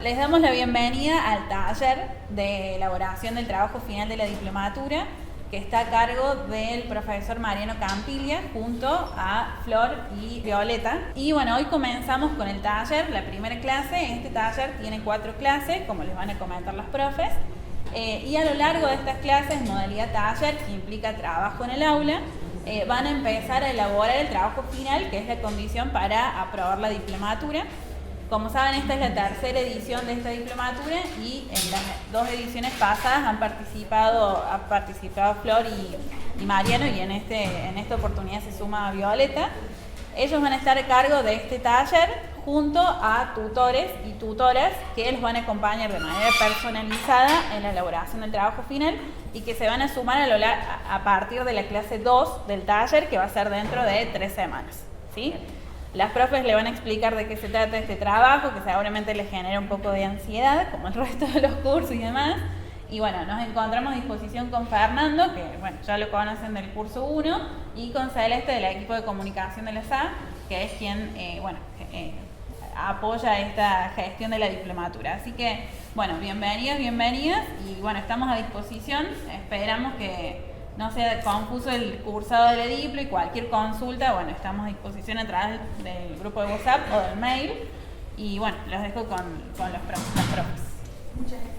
Les damos la bienvenida al taller de elaboración del trabajo final de la diplomatura, que está a cargo del profesor Mariano Campiglia junto a Flor y Violeta. Y bueno, hoy comenzamos con el taller, la primera clase. Este taller tiene 4 clases, como les van a comentar los profes. Y a lo largo de estas clases, modalidad taller, que implica trabajo en el aula, van a empezar a elaborar el trabajo final, que es la condición para aprobar la diplomatura. Como saben, esta es la tercera edición de esta diplomatura y en las 2 ediciones pasadas han participado Flor y Mariano, y en esta oportunidad se suma Violeta. Ellos van a estar a cargo de este taller junto a tutores y tutoras que los van a acompañar de manera personalizada en la elaboración del trabajo final y que se van a sumar a partir de la clase 2 del taller, que va a ser dentro de 3 semanas, ¿sí? Las profes le van a explicar de qué se trata este trabajo, que seguramente les genera un poco de ansiedad, como el resto de los cursos y demás. Y bueno, nos encontramos a disposición con Fernando, que bueno, ya lo conocen del curso 1, y con Celeste del equipo de comunicación de la SA, que es quien apoya esta gestión de la diplomatura. Así que, bueno, bienvenidas, y bueno, estamos a disposición. Esperamos que no sea confuso el cursado de la diplo, y cualquier consulta, bueno, estamos a disposición a través del grupo de WhatsApp o del mail. Y bueno, los dejo con los profes.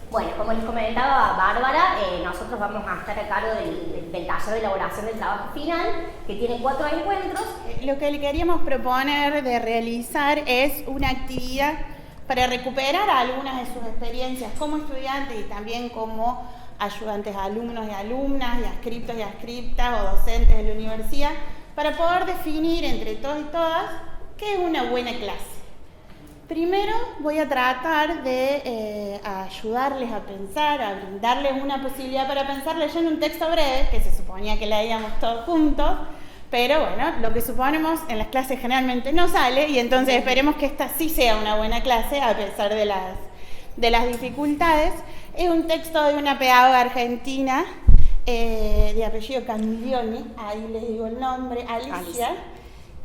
Bueno, como les comentaba Bárbara, nosotros vamos a estar a cargo del taller de elaboración del trabajo final, que tiene 4 encuentros. Lo que le queríamos proponer de realizar es una actividad para recuperar algunas de sus experiencias como estudiantes y también como ayudantes a alumnos y alumnas, y adscriptos y adscriptas o docentes de la universidad, para poder definir entre todos y todas qué es una buena clase. Primero voy a tratar de ayudarles a pensar, a brindarles una posibilidad para pensar leyendo un texto breve, que se suponía que leíamos todos juntos, pero bueno, lo que suponemos en las clases generalmente no sale, y entonces esperemos que esta sí sea una buena clase a pesar de las dificultades. Es un texto de una pedagoga argentina de apellido Camilioni, ahí les digo el nombre, Alicia.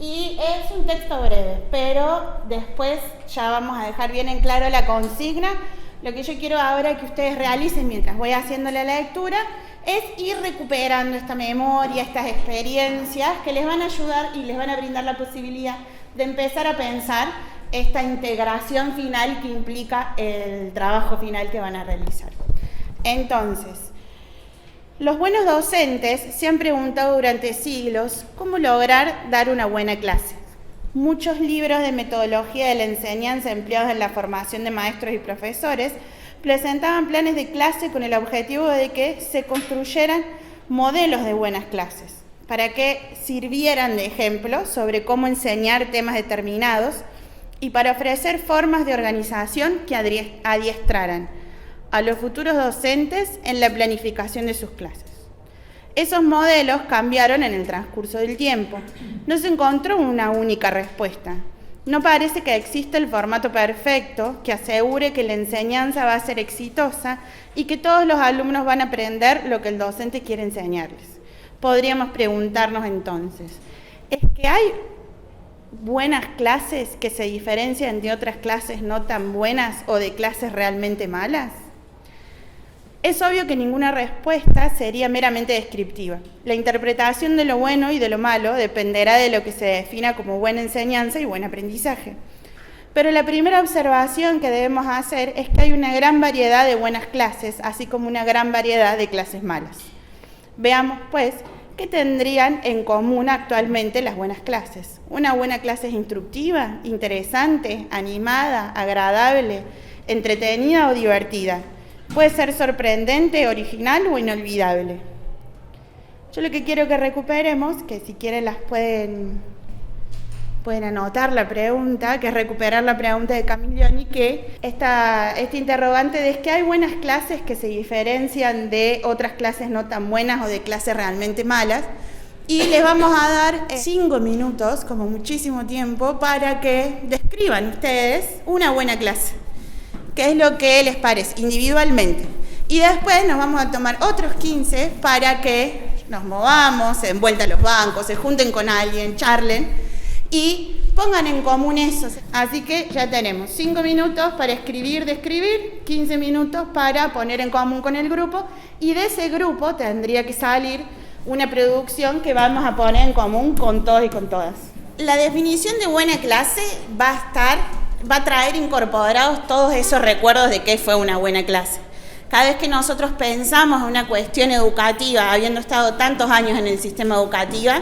Y es un texto breve, pero después ya vamos a dejar bien en claro la consigna. Lo que yo quiero ahora que ustedes realicen mientras voy haciendo la lectura es ir recuperando esta memoria, estas experiencias que les van a ayudar y les van a brindar la posibilidad de empezar a pensar esta integración final que implica el trabajo final que van a realizar. Entonces, los buenos docentes se han preguntado durante siglos cómo lograr dar una buena clase. Muchos libros de metodología de la enseñanza empleados en la formación de maestros y profesores presentaban planes de clase con el objetivo de que se construyeran modelos de buenas clases, para que sirvieran de ejemplo sobre cómo enseñar temas determinados y para ofrecer formas de organización que adiestraran a los futuros docentes en la planificación de sus clases. Esos modelos cambiaron en el transcurso del tiempo. No se encontró una única respuesta. No parece que exista el formato perfecto que asegure que la enseñanza va a ser exitosa y que todos los alumnos van a aprender lo que el docente quiere enseñarles. Podríamos preguntarnos entonces, ¿es que hay buenas clases que se diferencian de otras clases no tan buenas o de clases realmente malas? Es obvio que ninguna respuesta sería meramente descriptiva. La interpretación de lo bueno y de lo malo dependerá de lo que se defina como buena enseñanza y buen aprendizaje. Pero la primera observación que debemos hacer es que hay una gran variedad de buenas clases, así como una gran variedad de clases malas. Veamos, pues, ¿qué tendrían en común actualmente las buenas clases? Una buena clase es instructiva, interesante, animada, agradable, entretenida o divertida. Puede ser sorprendente, original o inolvidable. Yo lo que quiero que recuperemos, que si quieren las pueden anotar la pregunta, que es recuperar la pregunta de Camilioni, que este interrogante de es que hay buenas clases que se diferencian de otras clases no tan buenas o de clases realmente malas, y les vamos a dar 5 minutos, como muchísimo tiempo, para que describan ustedes una buena clase. ¿Qué es lo que les parece individualmente? Y después nos vamos a tomar otros 15 para que nos movamos, se den vuelta a los bancos, se junten con alguien, charlen y pongan en común eso. Así que ya tenemos 5 minutos para describir, 15 minutos para poner en común con el grupo, y de ese grupo tendría que salir una producción que vamos a poner en común con todos y con todas. La definición de buena clase va a traer incorporados todos esos recuerdos de qué fue una buena clase. Cada vez que nosotros pensamos en una cuestión educativa, habiendo estado tantos años en el sistema educativo,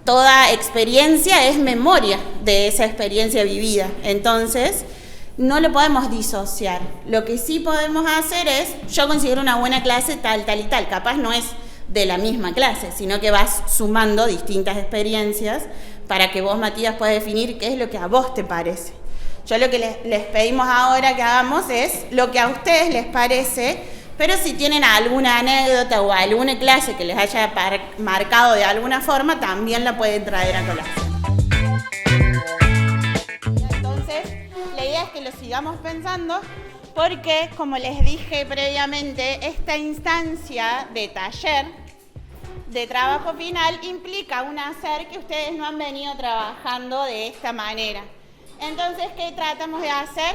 toda experiencia es memoria de esa experiencia vivida. Entonces, no lo podemos disociar. Lo que sí podemos hacer es, yo considero una buena clase tal y tal. Capaz no es de la misma clase, sino que vas sumando distintas experiencias para que vos, Matías, puedas definir qué es lo que a vos te parece. Yo lo que les pedimos ahora que hagamos es lo que a ustedes les parece, pero si tienen alguna anécdota o alguna clase que les haya marcado de alguna forma, también la pueden traer a colación. Entonces, la idea es que lo sigamos pensando, porque, como les dije previamente, esta instancia de taller, de trabajo final, implica un hacer que ustedes no han venido trabajando de esta manera. Entonces, ¿qué tratamos de hacer?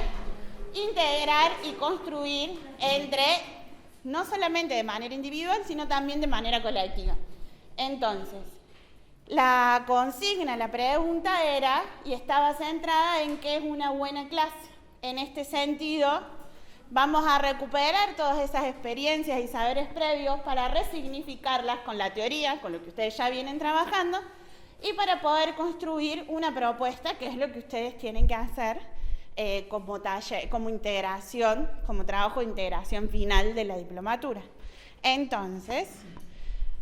Integrar y construir no solamente de manera individual, sino también de manera colectiva. Entonces, la consigna, la pregunta era, y estaba centrada en qué es una buena clase. En este sentido, vamos a recuperar todas esas experiencias y saberes previos para resignificarlas con la teoría, con lo que ustedes ya vienen trabajando, y para poder construir una propuesta, que es lo que ustedes tienen que hacer como taller, como integración, como trabajo de integración final de la diplomatura. Entonces,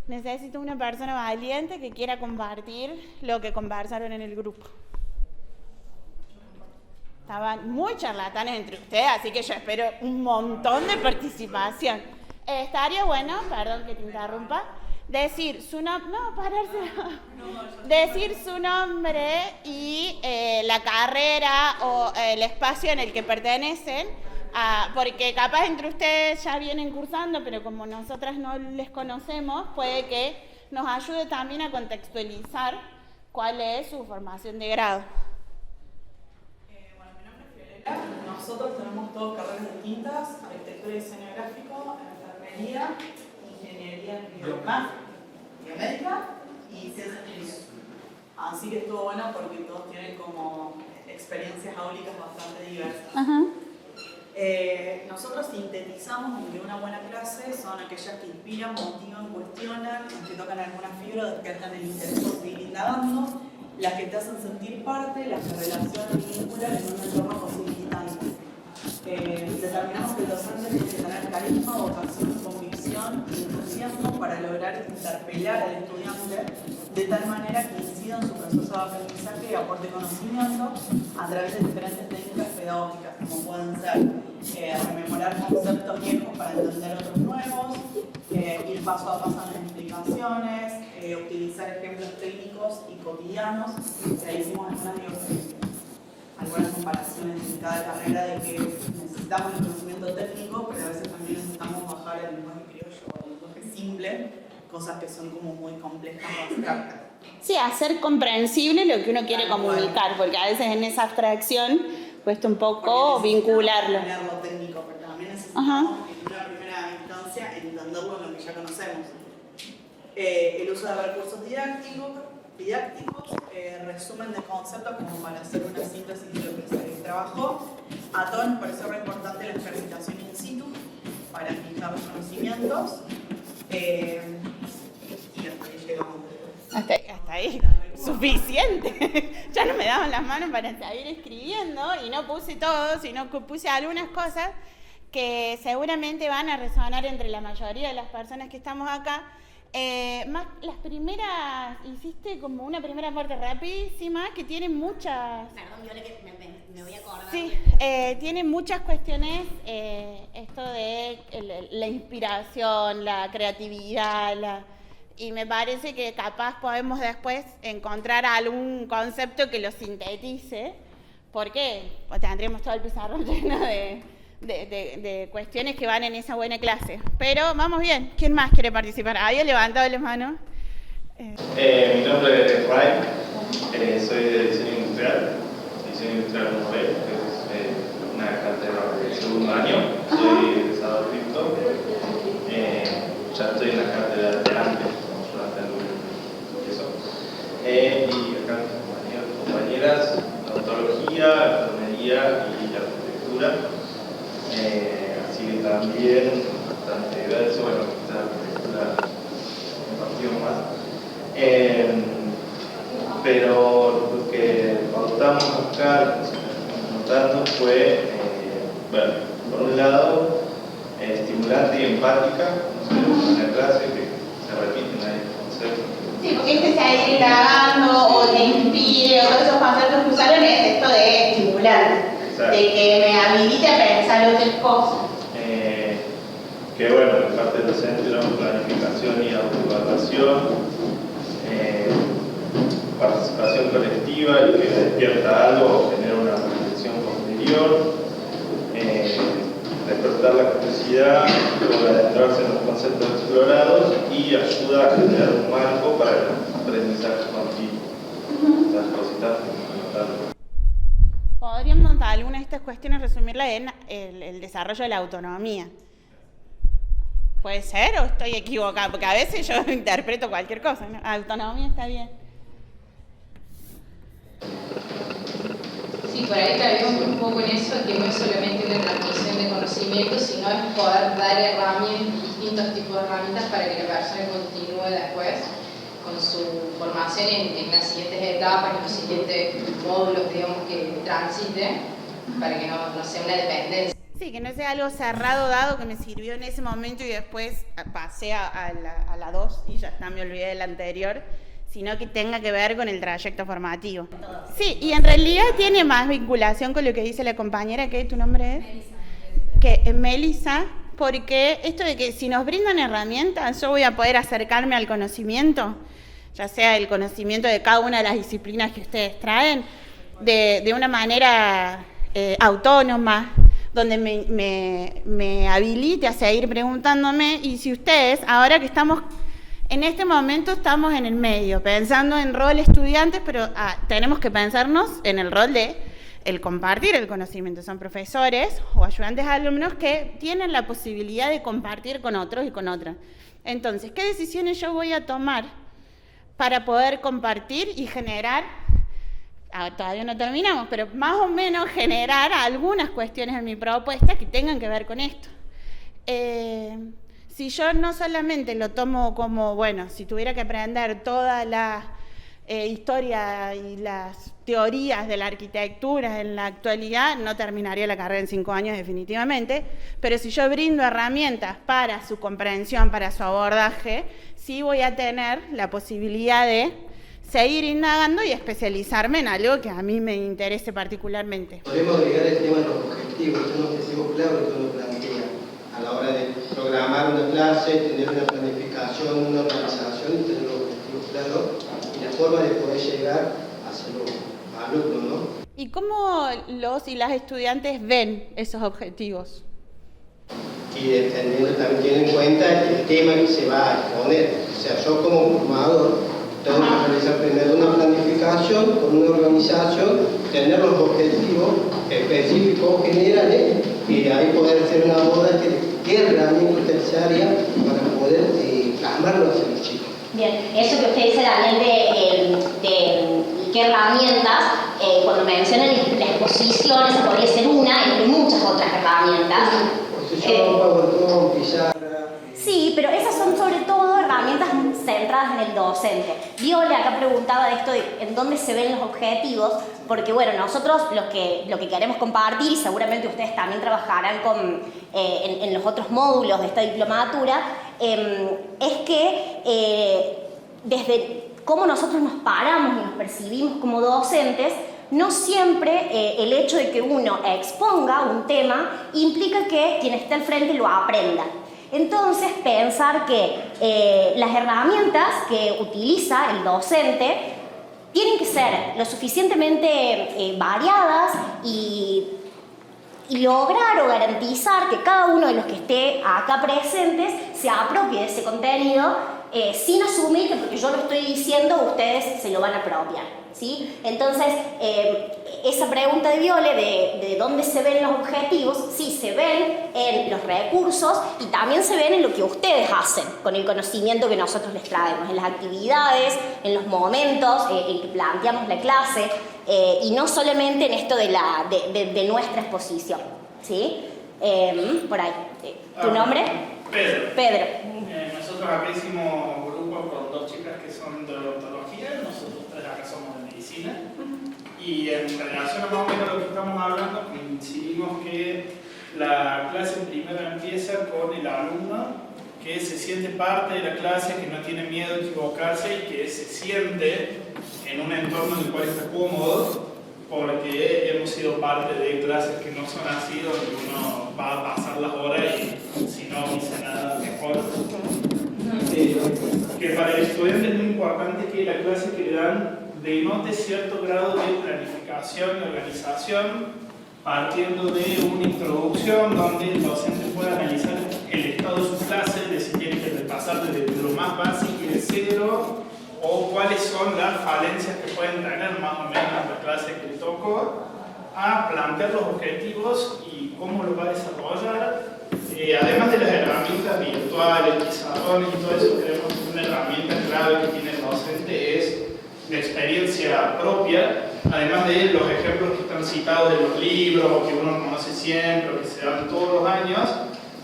necesito una persona valiente que quiera compartir lo que conversaron en el grupo. Estaban muy charlatanes entre ustedes, así que yo espero un montón de participación. Estaría bueno, perdón que te interrumpa, decir su nombre y la carrera o el espacio en el que pertenecen, porque capaz entre ustedes ya vienen cursando, pero como nosotras no les conocemos, puede que nos ayude también a contextualizar cuál es su formación de grado. Bueno, mi nombre es Fiorella. Nosotros tenemos todas carreras distintas: arquitectura y diseño gráfico, enfermería, ingeniería biomédica y ciencias químicas. Así que estuvo bueno porque todos tienen como experiencias áulicas bastante diversas. Nosotros sintetizamos en que una buena clase son aquellas que inspiran, motivan, cuestionan, que tocan alguna fibra, despiertan el interés por seguir indagando, las que te hacen sentir parte, las que relacionan y vinculan en un entorno posibilitante. Determinamos que el docente tiene que tener carisma, vocación, convicción y entusiasmo para lograr interpelar al estudiante de tal manera que incida en su proceso de aprendizaje y aporte conocimiento a través de diferentes técnicas pedagógicas, como pueden ser rememorar conceptos viejos para entender otros nuevos, ir paso a paso en las explicaciones, utilizar ejemplos técnicos y cotidianos. Hicimos algunas comparaciones en cada carrera de que necesitamos el conocimiento técnico, pero a veces también necesitamos bajar el lenguaje criollo o el lenguaje simple, cosas que son como muy complejas o abstractas. Sí, hacer comprensible lo que uno quiere comunicar, porque a veces en esa abstracción cuesta un poco vincularlo. Lo técnico, pero también necesitamos en una primera instancia entenderlo en lo que ya conocemos. El uso de recursos didácticos, resumen de conceptos como para hacer una síntesis de lo que se trabajó. A todos nos pareció re importante la ejercitación in situ para fijar los conocimientos. Y hasta ahí llegamos. Hasta ahí, suficiente. Ya no me daban las manos para seguir escribiendo y no puse todo, sino que puse algunas cosas que seguramente van a resonar entre la mayoría de las personas que estamos acá. Más las primeras, hiciste como una primera parte rapidísima que tiene muchas... Perdón, yo me voy a acordar. Sí, tiene muchas cuestiones, esto de la inspiración, la creatividad, y me parece que capaz podemos después encontrar algún concepto que lo sintetice, porque tendríamos todo el pizarrón lleno de cuestiones que van en esa buena clase. Pero vamos bien. ¿Quién más quiere participar? ¿Había levantado las manos? Mi nombre es Ray, soy de diseño industrial industrial, diseño industrial como ve, que es una cátedra de segundo año, soy egresado de cripto, ya estoy en la cátedra de antes, como ayudante de alumno, eso. Y acá mis compañeras, odontología, enfermería y arquitectura, así que también bastante diverso, bueno, quizás arquitectura compartimos más. Pero lo que pautamos acá, lo que estamos notando fue, bueno, por un lado, estimulante y empática, no sé, en la clase que se repiten ahí conceptos. Sí, porque este se ha ido indagando o te inspire, o todos esos conceptos que usaron es esto de estimulante, de que me habilite a pensar otras cosas. Que bueno, en parte del centro, planificación y autoevaluación, participación colectiva y que despierta algo o genera una reflexión posterior, despertar la curiosidad, luego adentrarse en los conceptos explorados y ayuda a generar un marco para el aprendizaje continuo. Las cositas fundamentales. Podríamos algunas de estas cuestiones resumirla en el desarrollo de la autonomía. ¿Puede ser o estoy equivocada? Porque a veces yo interpreto cualquier cosa, ¿no? Autonomía está bien. Sí, por ahí caemos un poco en eso, que no es solamente una transmisión de conocimiento, sino es poder dar herramientas, distintos tipos de herramientas para que la persona continúe después con su formación en las siguientes etapas, en los siguientes módulos, digamos, que transite, para que no sea una dependencia. Sí, que no sea algo cerrado, dado, que me sirvió en ese momento y después pasé a la 2 y ya está, me olvidé de la anterior, sino que tenga que ver con el trayecto formativo. Sí, y en realidad tiene más vinculación con lo que dice la compañera, que tu nombre es Melissa, porque esto de que si nos brindan herramientas, yo voy a poder acercarme al conocimiento, ya sea el conocimiento de cada una de las disciplinas que ustedes traen, de una manera autónoma, donde me habilite a seguir preguntándome. Y si ustedes, ahora que estamos, en este momento estamos en el medio, pensando en rol estudiantes, pero tenemos que pensarnos en el rol de el compartir el conocimiento. Son profesores o ayudantes alumnos que tienen la posibilidad de compartir con otros y con otras. Entonces, ¿qué decisiones yo voy a tomar para poder compartir y generar? Todavía no terminamos, pero más o menos generar algunas cuestiones en mi propuesta que tengan que ver con esto. Si yo no solamente lo tomo como, bueno, si tuviera que aprender toda la historia y las teorías de la arquitectura en la actualidad, no terminaría la carrera en 5 años definitivamente, pero si yo brindo herramientas para su comprensión, para su abordaje, sí voy a tener la posibilidad de seguir indagando y especializarme en algo que a mí me interese particularmente. Podemos agregar el tema de los objetivos, un objetivo claro que uno plantea a la hora de programar una clase, tener una planificación, una organización y tener los objetivos claros y la forma de poder llegar hacia los alumnos, ¿no? ¿Y cómo los y las estudiantes ven esos objetivos? Y entendiendo también tienen en cuenta el tema que se va a exponer. O sea, yo como formador tengo que realizar primero una planificación con una organización, tener los objetivos específicos generales y ahí poder hacer una boda de qué herramienta utilizaría para poder plasmarlo hacia los chicos. Bien, eso que usted dice también de qué herramientas, cuando mencionan la exposición, esa podría ser una entre muchas otras herramientas. Posición, PowerPoint, pizarra. Sí, pero esas son sobre todo herramientas centradas en el docente. Viola acá preguntaba de esto de en dónde se ven los objetivos, porque bueno, nosotros lo que queremos compartir, y seguramente ustedes también trabajarán en los otros módulos de esta diplomatura, es que desde cómo nosotros nos paramos y nos percibimos como docentes, no siempre el hecho de que uno exponga un tema implica que quien esté al frente lo aprenda. Entonces, pensar que las herramientas que utiliza el docente tienen que ser lo suficientemente variadas y lograr o garantizar que cada uno de los que esté acá presentes se apropie de ese contenido sin asumir que porque yo lo estoy diciendo ustedes se lo van a apropiar. ¿sí? Entonces, esa pregunta de Viole de dónde se ven los objetivos, sí se ven en los recursos y también se ven en lo que ustedes hacen con el conocimiento que nosotros les traemos, en las actividades, en los momentos en que planteamos la clase y no solamente en esto de nuestra exposición, ¿sí? Por ahí. ¿Tu nombre? Pedro. Pedro. Nosotros acá hicimos grupo con 2 chicas que son de odontología, nosotros 3 acá somos de medicina. Y en relación a más o menos lo que estamos hablando, coincidimos que la clase primero empieza con el alumno que se siente parte de la clase, que no tiene miedo a equivocarse y que se siente en un entorno en el cual está cómodo, porque hemos sido parte de clases que no son así, donde uno va a pasar las horas y si no dice nada mejor. Que para el estudiante es muy importante que la clase que le dan denote cierto grado de planificación y organización, partiendo de una introducción donde el docente pueda analizar el estado de su clase, de si tiene que repasar desde lo más básico y de cero, o cuáles son las falencias que pueden tener más o menos la clase que le tocó, a plantear los objetivos y cómo lo va a desarrollar. Además de las herramientas virtuales, pizarrones y todo eso, creemos que una herramienta clave que tiene el docente es la experiencia propia, además de los ejemplos que están citados de los libros, o que uno conoce siempre, o que se dan todos los años.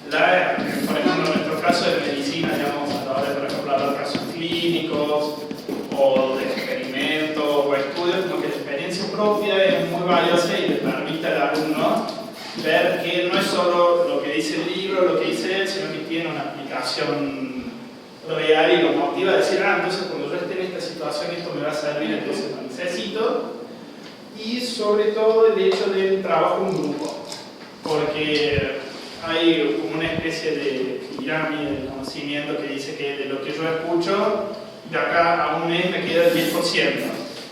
Por ejemplo, en nuestro caso de medicina, digamos, a la hora de, por ejemplo, hablar de casos clínicos, o de experimentos, o estudios, como que la experiencia propia es muy valiosa y le permite al alumno ver que no es solo lo que dice el libro, lo que dice él, sino que tiene una aplicación real y lo motiva a decir, entonces cuando yo esté en esta situación esto me va a servir, entonces lo necesito. Y sobre todo el hecho del trabajo en grupo, porque hay como una especie de pirámide de conocimiento que dice que de lo que yo escucho, de acá a un mes me queda el 10%.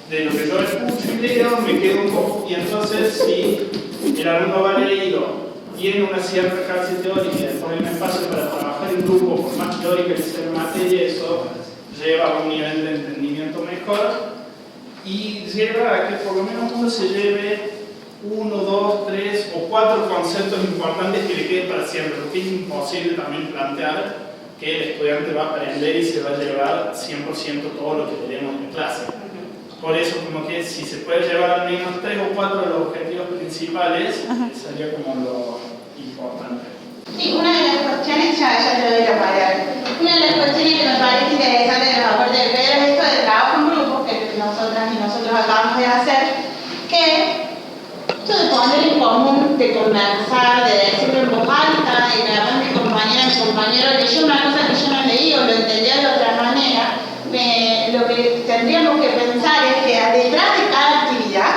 De lo que yo escucho y leo me queda un poco. Y entonces, si el alumno va leído, tiene una cierta clase teórica y después hay un espacio para trabajar en grupo, por más teórica que sea la materia, eso lleva a un nivel de entendimiento mejor y lleva a que por lo menos uno se lleve 1, 2, 3 o 4 conceptos importantes que le queden para siempre, porque es imposible también plantear que el estudiante va a aprender y se va a llevar 100% todo lo que tenemos en clase. Por eso, como que si se puede llevar al menos 3 o 4 de los objetivos principales, sería como lo importante. Sí, una de las cuestiones, ya te doy la palabra. Una de las cuestiones que me parece interesante de los aportes de Pedro es esto del trabajo en grupo que nosotras y nosotros acabamos de hacer, que esto de poner en común, de conversar, de decirlo en voz alta, y de repente mi compañero leyó una cosa que yo no leí o lo entendía de otra manera. Lo que tendríamos que pensar es que detrás de cada actividad,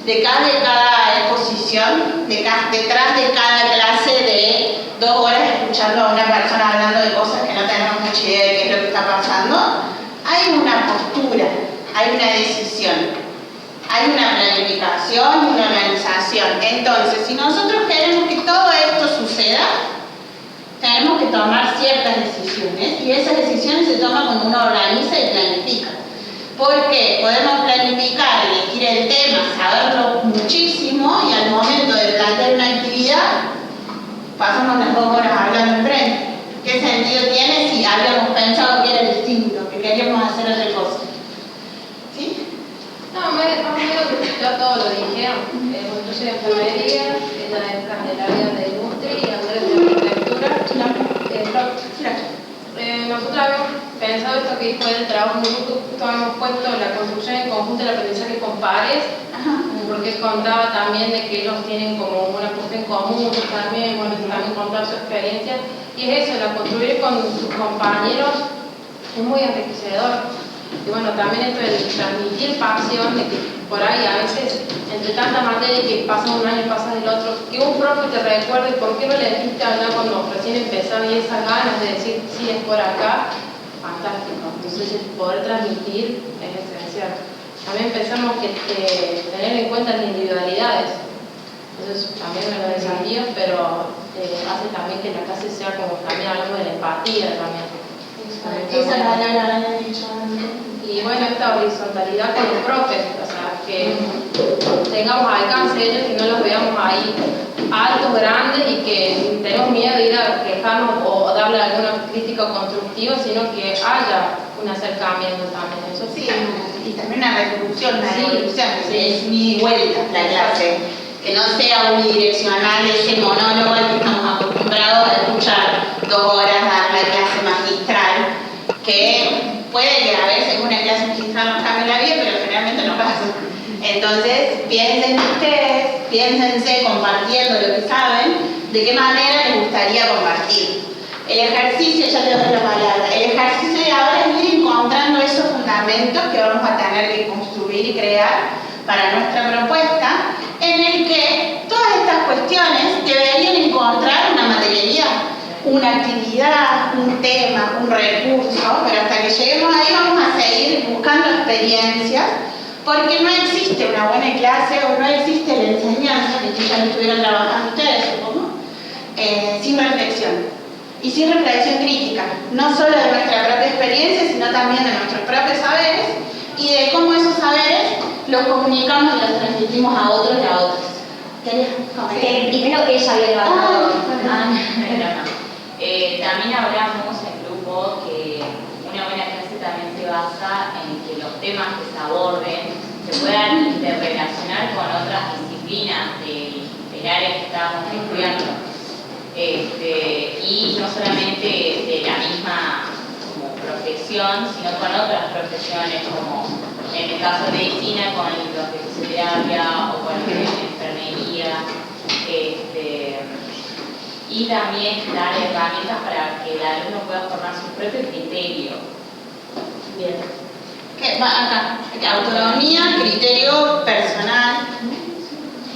detrás de cada exposición, detrás de cada clase de 2 horas escuchando a una persona hablando de cosas que no tenemos mucha idea de qué es lo que está pasando, hay una postura, hay una decisión, hay una planificación, una organización. Entonces, si nosotros queremos que todo esto suceda, tenemos que tomar ciertas decisiones y esas decisiones se toman cuando uno organiza y planifica. Porque podemos planificar, elegir el tema, saberlo muchísimo y al momento de plantear una actividad pasamos las 2 horas hablando enfrente. ¿Qué sentido tiene si habíamos pensado que era distinto, que queríamos hacer otra cosa? ¿Sí? No, ya todo lo dijeron. Yo soy de enfermería, ella es del área de industria y Andrés de arquitectura. Nosotros habíamos pensado esto que dijo del trabajo en grupo, justo habíamos puesto la construcción en conjunto del aprendizaje con pares, porque él contaba también de que ellos tienen como una cuestión común también, bueno, también contar su experiencia, y es eso, la construir con sus compañeros es muy enriquecedor. Y bueno, también esto de transmitir pasión, de que por ahí a veces, entre tanta materia que pasa un año y pasa el otro, que un profe te recuerde por qué no le dijiste hablar cuando recién empezaba y esas ganas de decir, sí, es por acá, fantástico. Entonces, el poder transmitir es esencial. También pensamos que tener en cuenta las individualidades, entonces también me lo desafío, pero hace también que la clase sea como también hablando de la empatía también. Esa la había dicho antes. Y y bueno, esta horizontalidad con los profes, o sea, que tengamos alcance de ellos y no los veamos ahí altos, grandes y que tenemos miedo de ir a quejarnos o darle alguna crítica constructiva, sino que haya un acercamiento también. Eso Sí, y también una reproducción, una Sí, evolución, sí. es mi vuelta la clase, que no sea unidireccional ese monólogo al que estamos acostumbrados a escuchar 2 horas dar la clase magistral, que puede que a veces una clase magistral nos cambie la vida, pero generalmente no pasa. Entonces, piensen ustedes, piénsense compartiendo lo que saben, de qué manera les gustaría compartir. El ejercicio, ya te doy la palabra, el ejercicio de ahora es ir encontrando esos fundamentos que vamos a tener que construir y crear para nuestra propuesta, en el que todas estas cuestiones deberían encontrar una materialidad, una actividad, un tema, un recurso, pero hasta que lleguemos ahí vamos a seguir buscando experiencias, porque no existe una buena clase o no existe la enseñanza, que ya lo estuvieron trabajando ustedes, supongo, sin reflexión. Y sin reflexión crítica, no solo de nuestra propia experiencia, sino también de nuestros propios saberes y de cómo esos saberes los comunicamos y los transmitimos a otros y a otras. ¿Querías comentar? Primero que ella había levantado. También hablamos en grupo que una buena clase también se basa en que los temas que se aborden se puedan interrelacionar con otras disciplinas del área que estamos estudiando. Y no solamente de la misma como profesión, sino con otras profesiones, como en el caso de medicina, con los de fisioterapia o con los de enfermería, y también dar herramientas para que el alumno pueda formar su propio criterio. Bien. ¿Qué? Va acá. Autonomía, criterio personal.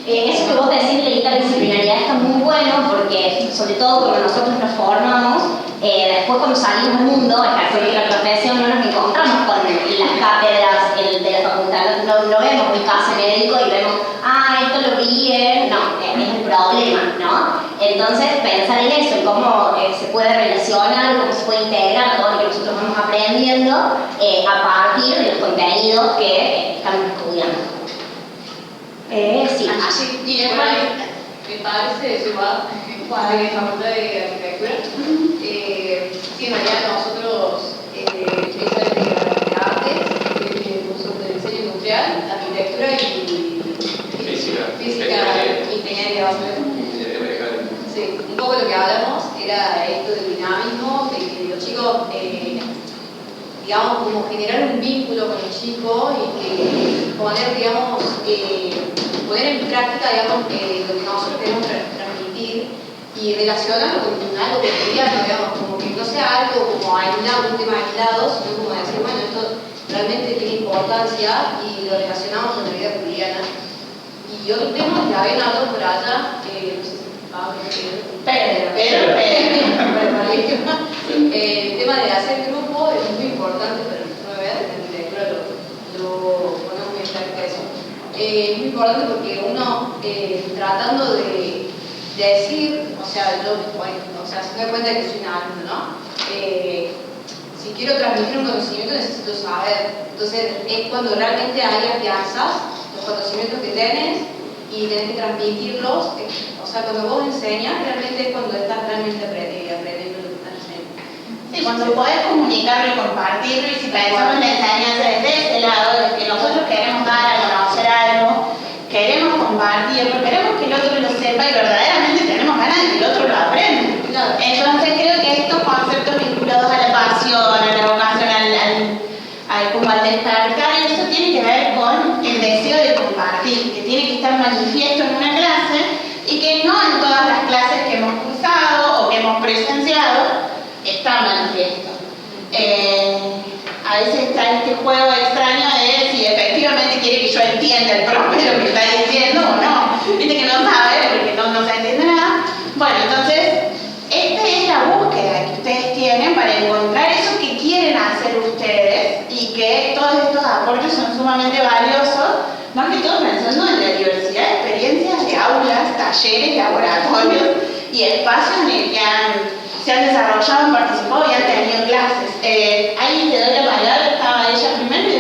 Eso que vos decís de la interdisciplinaridad está muy bueno porque, sobre todo cuando nosotros nos formamos, después cuando salimos al mundo, ejercer la profesión, no nos encontramos con las cátedras de la facultad, no vemos un caso médico y vemos, esto lo vi no, es el problema, ¿no? Entonces, pensar en eso, en cómo se puede relacionar, cómo se puede integrar todo lo que nosotros vamos aprendiendo a partir de los contenidos que estamos estudiando. Sí. Y Me parece eso va de Facultad de Arquitectura. Sí, en realidad nosotros esa de artes, curso de diseño industrial, arquitectura y física, ingeniería básica. Sí, un poco lo que hablamos era esto del dinamismo, de que los chicos, digamos, como generar un vínculo con el chico y que poner, digamos, poner en práctica, digamos, lo que nosotros queremos transmitir y relacionarlo con algo cotidiano, digamos, como que no sea algo como aislado, un tema aislado, sino como decir, bueno, esto realmente tiene importancia y lo relacionamos con la vida cotidiana. Y otro tema que había hablado por allá, no sé si Pedro. El tema de hacer grupo es muy importante para nuestro ver, en arquitectura lo ponemos muy en práctica eso. Es muy importante porque uno tratando de decir, o sea, se da cuenta que soy un alumno, ¿no? Si quiero transmitir un conocimiento necesito saber. Entonces es cuando realmente hay afianzas los conocimientos que tenés y tenés que transmitirlos. O sea, cuando vos enseñas, realmente es cuando estás realmente aprendiendo lo que estás enseñando. Sí, cuando podés comunicarlo y compartirlo, y si pensamos en la enseñanza desde ese lado, de que nosotros queremos dar a conocer algo, queremos compartirlo, queremos que el otro lo sepa y verdaderamente tenemos ganas de que el otro lo aprenda. Claro. Entonces creo que estos conceptos vinculados a la pasión, a la vocación, como al despertar, eso tiene que ver con el deseo de compartir, que tiene que estar manifiesto en una clase y que no en todas las clases que hemos cursado o que hemos presenciado está manifiesto. A veces está este juego extraño de si efectivamente quiere que yo entienda el profe lo que está diciendo o no. Viste que no sabe porque no se entiende nada. Bueno, entonces, esta es la búsqueda que ustedes tienen para encontrar eso que quieren hacer ustedes y que todos estos aportes son sumamente valiosos, más que todo pensando en la diversidad de experiencias de aulas, talleres, laboratorios y espacios en el que se han desarrollado, han participado y han tenido clases. Ahí te doy la palabra, estaba ella primero y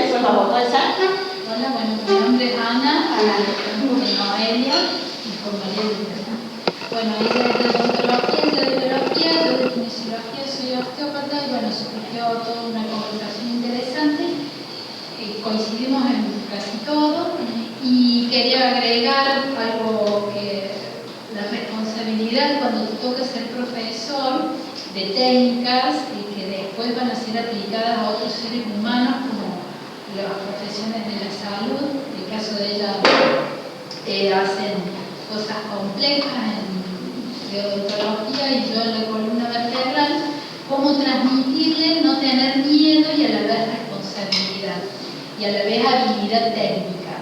Bueno, ella es de odontología, ella de biología, yo de kinesiología, soy osteópata y bueno, surgió toda una conversación interesante. Coincidimos en casi todo y quería agregar algo que la responsabilidad cuando te toca ser profesor de técnicas y que después van a ser aplicadas a otros seres humanos como las profesiones de la salud. En el caso de ella hacen cosas complejas de odontología y yo en la columna vertebral, cómo transmitirle no tener miedo y a la vez responsabilidad y a la vez habilidad técnica.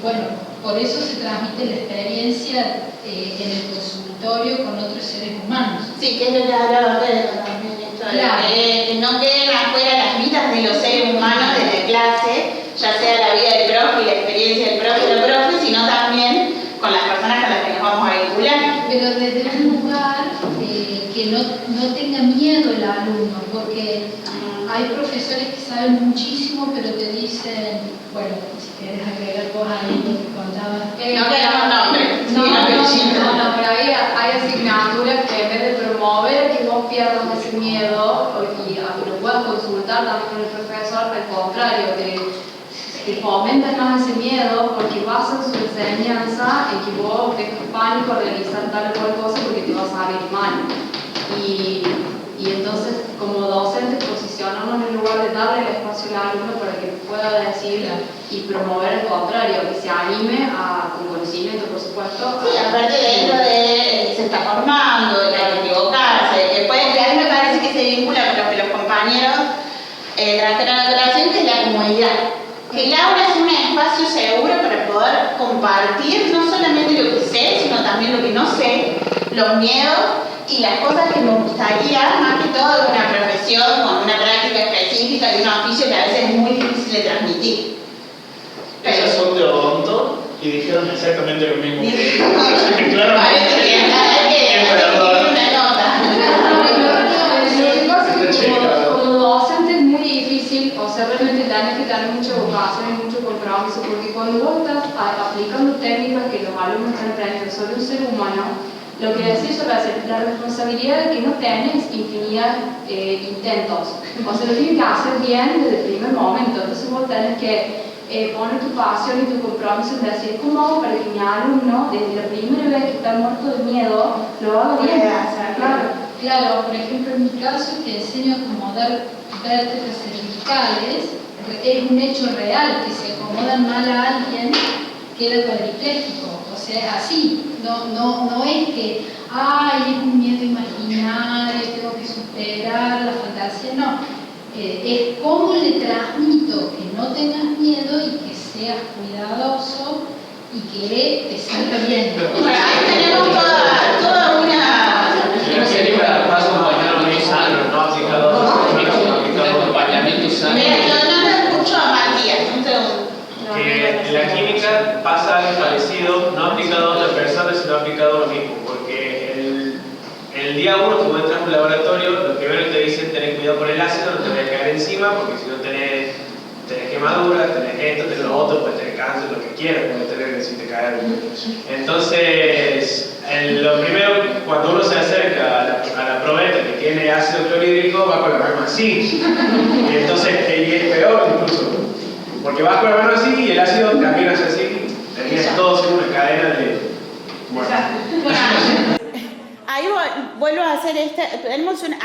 Bueno, por eso se transmite la experiencia en el consultorio con otros seres humanos. Sí, que es lo que hablaba Pedro también, esto claro. de que no queden afuera las mitas de los seres humanos desde clase, ya sea la vida del profe y la experiencia del profe y la profe, sino también con las personas con las que nos vamos a vincular. Pero desde un lugar que no tenga miedo el alumno, porque hay profesores que saben muchísimo, pero te dicen, bueno, si quieres agregar vos ahí lo que contabas. No queremos nombres. No, pero hay asignaturas que en vez de promover que vos pierdas ese miedo y a que lo puedas consultar también con el profesor, al contrario, que fomentan más ese miedo porque basan su enseñanza en que vos tengas pánico a realizar tal o cual cosa porque te vas a salir mal. Y entonces, como docentes, posicionarnos en el lugar de darle el espacio al alumno para que pueda decir y promover el contrario, que se anime con conocimiento, por supuesto. Sí, aparte dentro de se está formando, de equivocarse, que puede, a mí me parece que se vincula con lo que los compañeros trajeron a colación, que es la comunidad. Que el aula es un espacio seguro para poder compartir no solamente lo que sé, sino también lo que no sé, los miedos y las cosas que me gustaría, más que todo de una profesión con una práctica específica y un oficio que a veces es muy difícil de transmitir. Ellas son de odonto y dijeron exactamente lo mismo. Claro, parece que escribir una nota. Como docente es muy difícil, o sea, realmente tenés que tener mucha vocación y mucho compromiso, porque cuando vos estás aplicando técnicas que los alumnos están aprendiendo sobre un ser humano, lo que decís sobre la responsabilidad de que no tenés infinidad de intentos. O sea, lo tienen que hacer bien desde el primer momento. Entonces vos tenés que poner tu pasión y tu compromiso en decir cómo hago para que mi alumno, desde la primera vez que está muerto de miedo, lo haga bien. Claro, por ejemplo, en mi caso, que enseño a acomodar vértebras cervicales, es un hecho real que si acomodan mal a alguien, queda cuadripléjico. O sea, así. No es que, es un miedo imaginario, tengo que superar la fantasía, no. Es cómo le transmito que no tengas miedo y que seas cuidadoso y que te salga bien. Bueno, ahí tenemos toda una... Sería un paso muy sano, no aplicado acompañamiento sano. Mira, yo no te escucho a Matías, un segundo. Que en la clínica pasa algo parecido, no aplicado a otra persona, sino aplicado a lo mismo, porque el día 1 que vos entras a un laboratorio, lo primero que te dicen tenés cuidado con el ácido, no te voy a caer encima, porque si no tenés quemaduras, tenés esto, tenés lo otro, puedes tener cáncer, lo que quieras, puedes tener si te cae algo. Entonces, lo primero, cuando uno se acerca a la probeta que tiene ácido clorhídrico, va con la mano así, y entonces es peor incluso. Porque vas con la mano así y el ácido también hace así, terminas todo en una cadena de muerte. Ahí vuelvo a hacer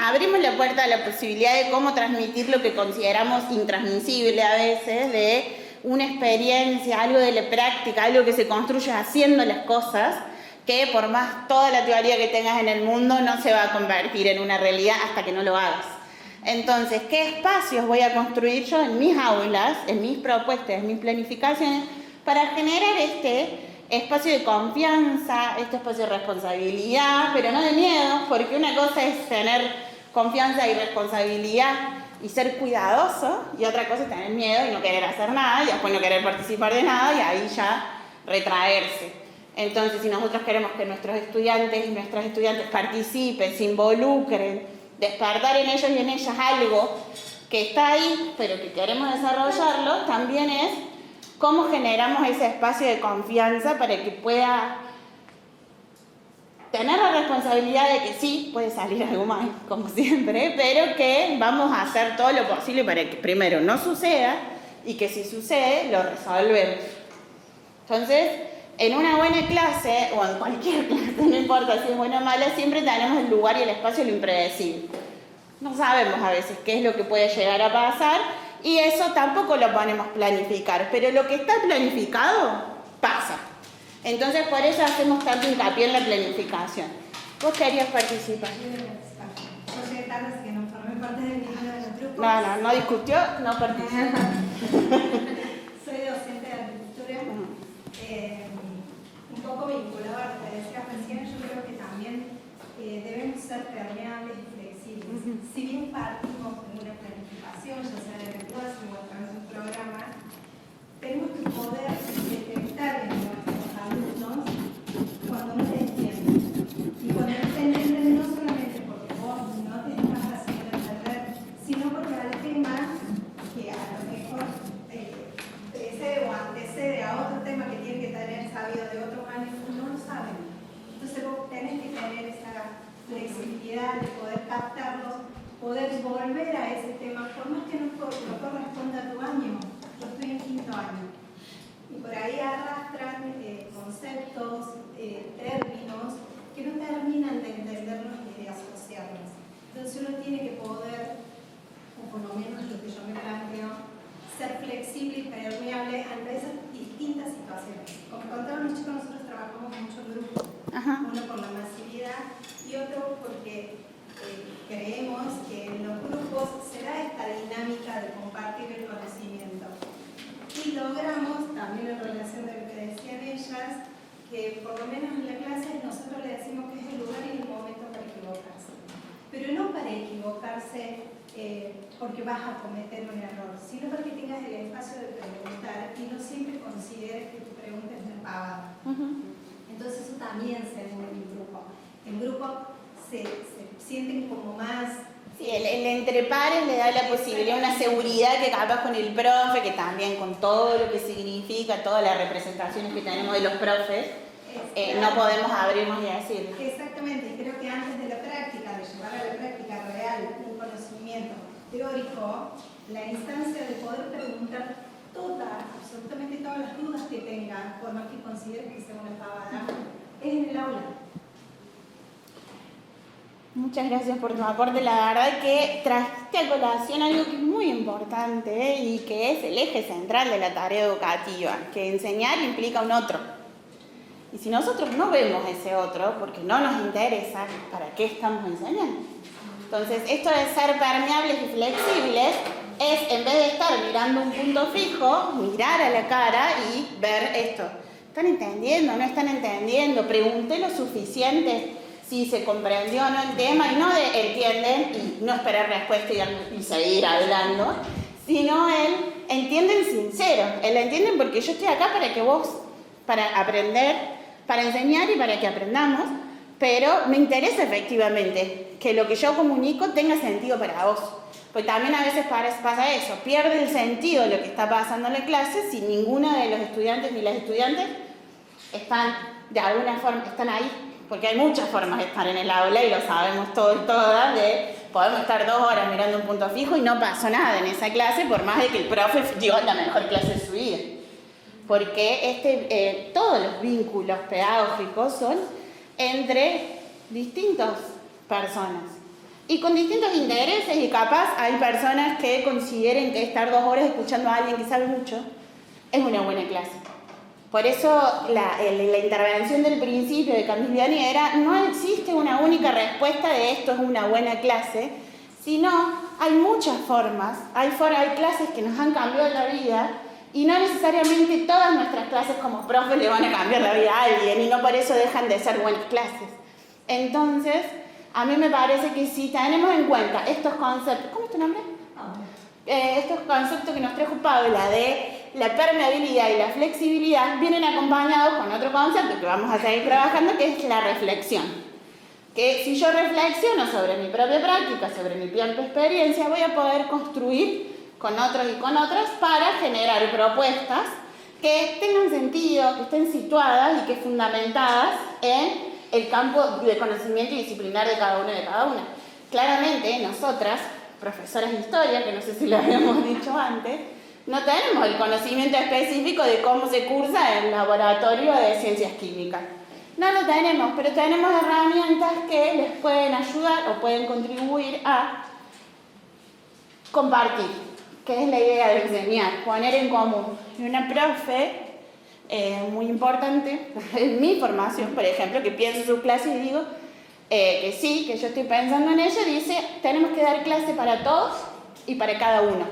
abrimos la puerta a la posibilidad de cómo transmitir lo que consideramos intransmisible a veces, de una experiencia, algo de la práctica, algo que se construye haciendo las cosas, que por más toda la teoría que tengas en el mundo no se va a convertir en una realidad hasta que no lo hagas. Entonces, ¿qué espacios voy a construir yo en mis aulas, en mis propuestas, en mis planificaciones, para generar este espacio de confianza, este espacio de responsabilidad, pero no de miedo, porque una cosa es tener confianza y responsabilidad y ser cuidadoso, y otra cosa es tener miedo y no querer hacer nada, y después no querer participar de nada, y ahí ya retraerse. Entonces, si nosotros queremos que nuestros estudiantes y nuestras estudiantes participen, se involucren, despertar en ellos y en ellas algo que está ahí, pero que queremos desarrollarlo, también es cómo generamos ese espacio de confianza para que pueda tener la responsabilidad de que sí, puede salir algo mal, como siempre, pero que vamos a hacer todo lo posible para que primero no suceda y que si sucede, lo resolvemos. Entonces, en una buena clase, o en cualquier clase, no importa si es buena o mala, siempre tenemos el lugar y el espacio de lo impredecible. No sabemos a veces qué es lo que puede llegar a pasar y eso tampoco lo podemos planificar, pero lo que está planificado pasa. Entonces, por eso hacemos tanto hincapié en la planificación. ¿Vos querías participar? Yo llegué tarde, así que no formé parte de ninguno de los grupos. No discutió, no participó. Soy docente de arquitectura. Un poco vinculado a lo que decías recién, yo creo que también debemos ser permeables y flexibles. Si bien partimos de una planificación, ya sea de clase o a través de un programa, tenemos que poder detectar en nuestros alumnos cuando no te entienden. Y cuando no te entienden, no solamente porque vos no te estás haciendo entender, sino porque al tema que a lo mejor precede o antecede a otro tema que tiene que tener sabido de otro año, no lo saben. Entonces vos tenés que tener esa flexibilidad de poder captarlos, poder volver a ese tema, por más que no corresponda a tu año. Yo estoy en 5º año y por ahí arrastran conceptos, términos que no terminan de entenderlos y de asociarlos. Entonces uno tiene que poder, o por lo menos lo que yo me planteo, ser flexible y permeable ante esas distintas situaciones. Como contaban los chicos, nosotros trabajamos mucho en grupo, uno por la masividad y otro porque creemos que en los grupos se da esta dinámica de compartir el conocimiento. Y logramos, también en relación de lo que decían ellas, que por lo menos en la clase nosotros le decimos que es el lugar y el momento para equivocarse. Pero no para equivocarse porque vas a cometer un error, sino para que tengas el espacio de preguntar y no siempre consideres que tu pregunta es una pavada. Entonces eso también se ve en el grupo. En grupo se sienten como más... Sí, el entre pares le da la posibilidad, una seguridad que capaz con el profe, que también con todo lo que significa, todas las representaciones que tenemos de los profes, no podemos abrirnos y decirlo. Exactamente, y creo que antes de la práctica, de llevar a la práctica real un conocimiento teórico, la instancia de poder preguntar absolutamente todas las dudas que tengan, por más que consideren que sea una pavada, es en el aula. Muchas gracias por tu aporte. La verdad que trajiste a colación algo que es muy importante y que es el eje central de la tarea educativa, que enseñar implica un otro. Y si nosotros no vemos ese otro, porque no nos interesa, ¿para qué estamos enseñando? Entonces, esto de ser permeables y flexibles es, en vez de estar mirando un punto fijo, mirar a la cara y ver esto. ¿Están entendiendo? ¿No están entendiendo? Pregunté lo suficiente si se comprendió o no el tema, y no de entienden y no esperar respuesta y seguir hablando, sino el entienden sincero. El entienden porque yo estoy acá para que vos, para aprender, para enseñar y para que aprendamos, pero me interesa efectivamente que lo que yo comunico tenga sentido para vos. Pues también a veces pasa eso, pierde el sentido de lo que está pasando en la clase si ninguno de los estudiantes ni las estudiantes están, de alguna forma, están ahí. Porque hay muchas formas de estar en el aula y lo sabemos todos y todas, podemos estar 2 horas mirando un punto fijo y no pasó nada en esa clase, por más de que el profe dio la mejor clase de su vida. Porque todos los vínculos pedagógicos son entre distintas personas y con distintos intereses, y capaz hay personas que consideren que estar 2 horas escuchando a alguien que sabe mucho es una buena clase. Por eso la intervención del principio de Camiliani era: no existe una única respuesta de esto es una buena clase, sino hay muchas formas, hay clases que nos han cambiado la vida y no necesariamente todas nuestras clases como profes le van a cambiar la vida a alguien, y no por eso dejan de ser buenas clases. Entonces, a mí me parece que si tenemos en cuenta estos conceptos, ¿cómo es tu nombre? Estos conceptos que nos trajo Paula de la permeabilidad y la flexibilidad vienen acompañados con otro concepto que vamos a seguir trabajando, que es la reflexión. Que si yo reflexiono sobre mi propia práctica, sobre mi propia experiencia, voy a poder construir con otros y con otras para generar propuestas que tengan sentido, que estén situadas y que fundamentadas en el campo de conocimiento y disciplinar de cada uno. Claramente, nosotras, profesoras de historia, que no sé si lo habíamos dicho antes, no tenemos el conocimiento específico de cómo se cursa en el laboratorio de ciencias químicas. No lo tenemos, pero tenemos herramientas que les pueden ayudar o pueden contribuir a compartir, que es la idea de enseñar, poner en común. Y una profe muy importante en mi formación, por ejemplo, que pienso en su clase y digo que sí, que yo estoy pensando en ella, dice, tenemos que dar clase para todos y para cada uno,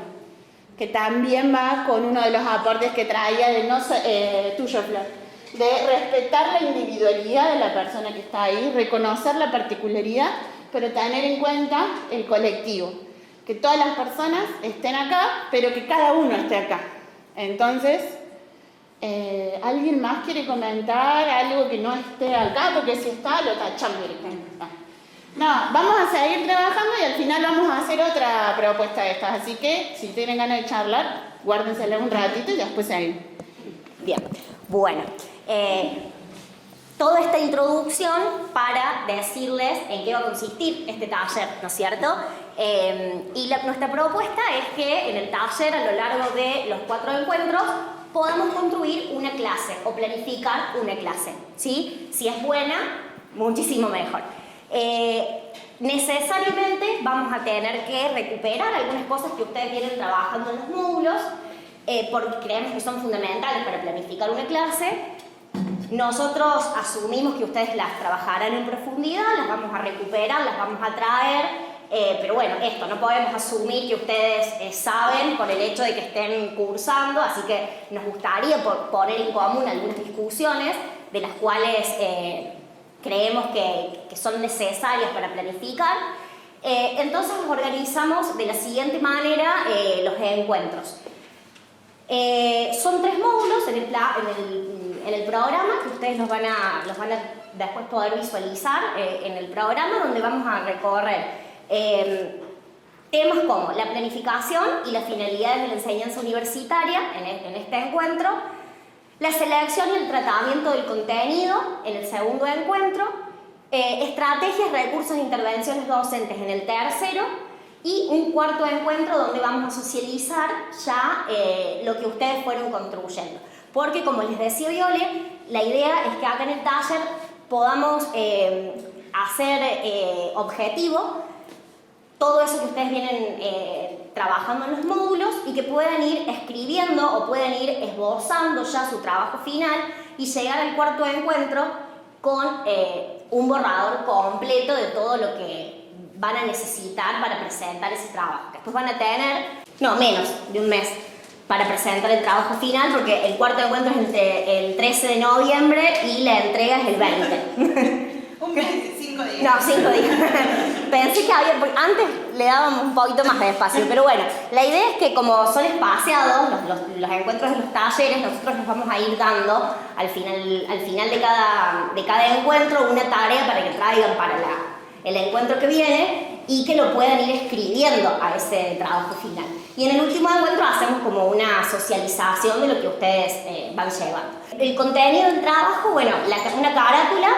que también va con uno de los aportes que traía de tuyo, Flor, de respetar la individualidad de la persona que está ahí, reconocer la particularidad, pero tener en cuenta el colectivo, que todas las personas estén acá, pero que cada uno esté acá. Entonces, ¿alguien más quiere comentar algo que no esté acá? Porque si está, lo tachamos directamente. No, vamos a seguir trabajando y al final vamos a hacer otra propuesta de estas. Así que, si tienen ganas de charlar, guárdensela un ratito y después seguimos. Bien, bueno. Toda esta introducción para decirles en qué va a consistir este taller, ¿no es cierto? Y nuestra propuesta es que en el taller, a lo largo de los 4 encuentros, podamos construir una clase o planificar una clase, ¿sí? Si es buena, muchísimo mejor. Necesariamente vamos a tener que recuperar algunas cosas que ustedes vienen trabajando en los módulos, porque creemos que son fundamentales para planificar una clase. Nosotros asumimos que ustedes las trabajarán en profundidad, las vamos a recuperar, las vamos a traer, pero bueno, esto no podemos asumir que ustedes saben por el hecho de que estén cursando, así que nos gustaría poner en común algunas discusiones de las cuales creemos que son necesarias para planificar. Entonces nos organizamos de la siguiente manera los encuentros. Son 3 módulos en el programa, que ustedes los van a después poder visualizar en el programa, donde vamos a recorrer temas como la planificación y las finalidades de la enseñanza universitaria en este encuentro, la selección y el tratamiento del contenido en el segundo encuentro, estrategias, recursos e intervenciones docentes en el tercero, y un cuarto encuentro donde vamos a socializar ya lo que ustedes fueron construyendo. Porque, como les decía Viole, la idea es que acá en el taller podamos hacer objetivo todo eso que ustedes vienen trabajando en los módulos y que puedan ir escribiendo o puedan ir esbozando ya su trabajo final y llegar al cuarto encuentro con un borrador completo de todo lo que van a necesitar para presentar ese trabajo. Después van a tener, menos de un mes para presentar el trabajo final, porque el cuarto encuentro es entre el 13 de noviembre y la entrega es el 20. Un mes, 5 días. No, 5 días. Pensé que antes le dábamos un poquito más de espacio, pero bueno, la idea es que como son espaciados los encuentros de los talleres, nosotros les vamos a ir dando al final de cada encuentro una tarea para que traigan para el encuentro que viene y que lo puedan ir escribiendo a ese trabajo final. Y en el último encuentro hacemos como una socialización de lo que ustedes van llevando. El contenido del trabajo, bueno, una carátula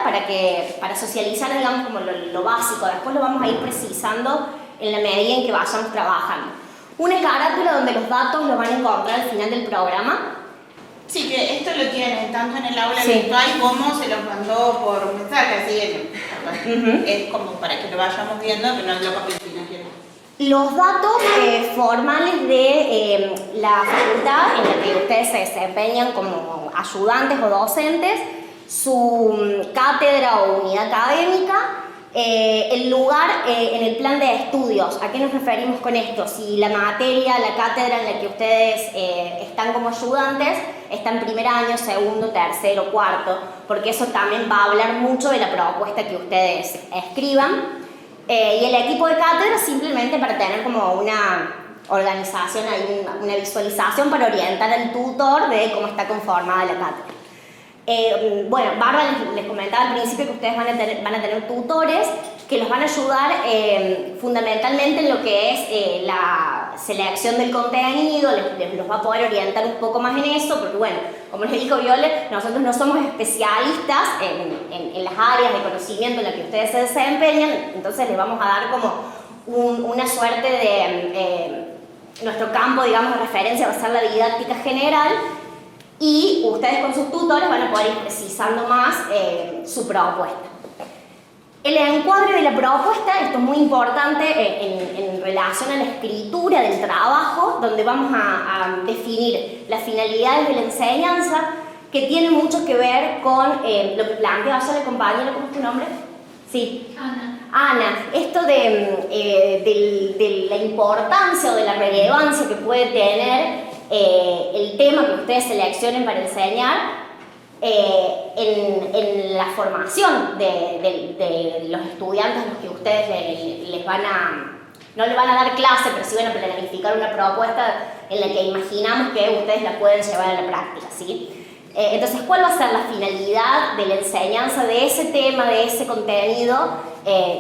para socializar, digamos, como lo básico. Después lo vamos a ir precisando en la medida en que vayamos trabajando. Una carátula donde los datos los van a encontrar al final del programa. Sí, que esto lo tienen tanto en el aula virtual como se los mandó por mensaje, así es como para que lo vayamos viendo, que no es lo que Los datos formales de la facultad en la que ustedes se desempeñan como ayudantes o docentes, su cátedra o unidad académica, el lugar en el plan de estudios. ¿A qué nos referimos con esto? Si la materia, la cátedra en la que ustedes están como ayudantes está en primer año, segundo, tercero, cuarto, porque eso también va a hablar mucho de la propuesta que ustedes escriban. Y el equipo de cátedra simplemente para tener como una organización, una visualización para orientar al tutor de cómo está conformada la cátedra. Bueno, Bárbara les comentaba al principio que ustedes van a tener tutores que los van a ayudar fundamentalmente en lo que es la selección del contenido, les los va a poder orientar un poco más en eso, porque bueno, como les dijo Viole, nosotros no somos especialistas en las áreas de conocimiento en las que ustedes se desempeñan, entonces les vamos a dar como una suerte de... nuestro campo, digamos, de referencia va a ser la didáctica general, y ustedes con sus tutores van a poder ir precisando más su propuesta. El encuadre de la propuesta, esto es muy importante en relación a la escritura del trabajo, donde vamos a definir las finalidades de la enseñanza, que tiene mucho que ver con lo que plantea ayer el compañero. ¿Cómo es tu nombre? Sí. Ana, esto de la importancia o de la relevancia que puede tener el tema que ustedes seleccionen para enseñar en la formación de los estudiantes a los que ustedes no les van a dar clase, pero sí van a planificar una propuesta en la que imaginamos que ustedes la pueden llevar a la práctica, ¿sí? Entonces, ¿cuál va a ser la finalidad de la enseñanza de ese tema, de ese contenido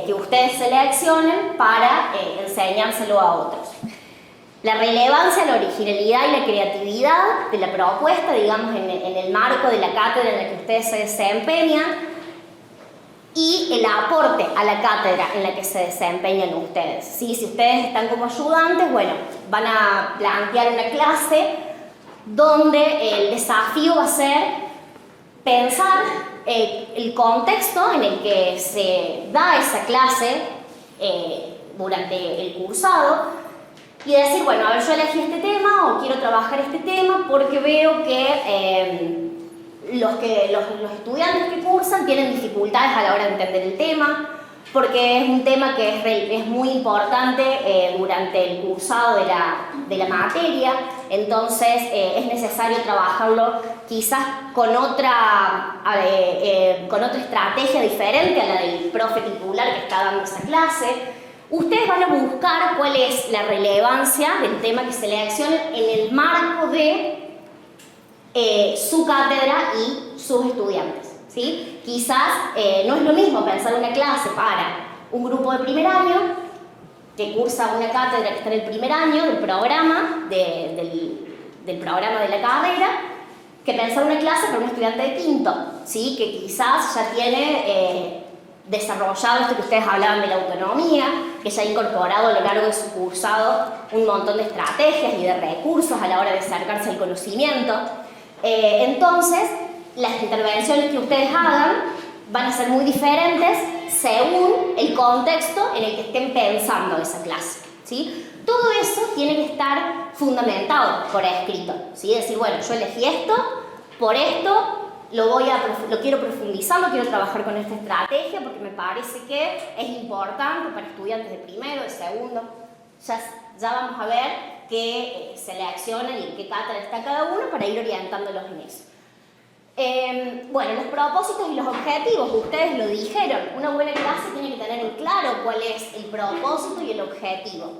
que ustedes seleccionen para enseñárselo a otros? La relevancia, la originalidad y la creatividad de la propuesta, digamos, en el marco de la cátedra en la que ustedes se desempeñan, y el aporte a la cátedra en la que se desempeñan ustedes, ¿sí? Si ustedes están como ayudantes, bueno, van a plantear una clase donde el desafío va a ser pensar el contexto en el que se da esa clase durante el cursado, y decir, bueno, a ver, yo elegí este tema o quiero trabajar este tema porque veo que los estudiantes que cursan tienen dificultades a la hora de entender el tema, porque es un tema que es muy importante durante el cursado de la materia, entonces es necesario trabajarlo quizás con otra estrategia diferente a la del profe titular que está dando esa clase. Ustedes van a buscar cuál es la relevancia del tema que seleccionen en el marco de su cátedra y sus estudiantes, ¿sí? Quizás no es lo mismo pensar una clase para un grupo de primer año que cursa una cátedra que está en el primer año del programa, del programa de la carrera, que pensar una clase para un estudiante de quinto, ¿sí? Que quizás ya tiene desarrollado esto que ustedes hablaban de la autonomía, que ya ha incorporado a lo largo de su cursado un montón de estrategias y de recursos a la hora de acercarse al conocimiento. Entonces, las intervenciones que ustedes hagan van a ser muy diferentes según el contexto en el que estén pensando esa clase, ¿sí? Todo eso tiene que estar fundamentado por escrito, ¿sí? Decir, bueno, yo elegí esto, por esto lo quiero profundizar, lo quiero trabajar con esta estrategia porque me parece que es importante para estudiantes de primero, de segundo. Ya vamos a ver qué seleccionan y en qué cátedra está cada uno para ir orientándolos en eso. Bueno, los propósitos y los objetivos, ustedes lo dijeron, una buena clase tiene que tener en claro cuál es el propósito y el objetivo.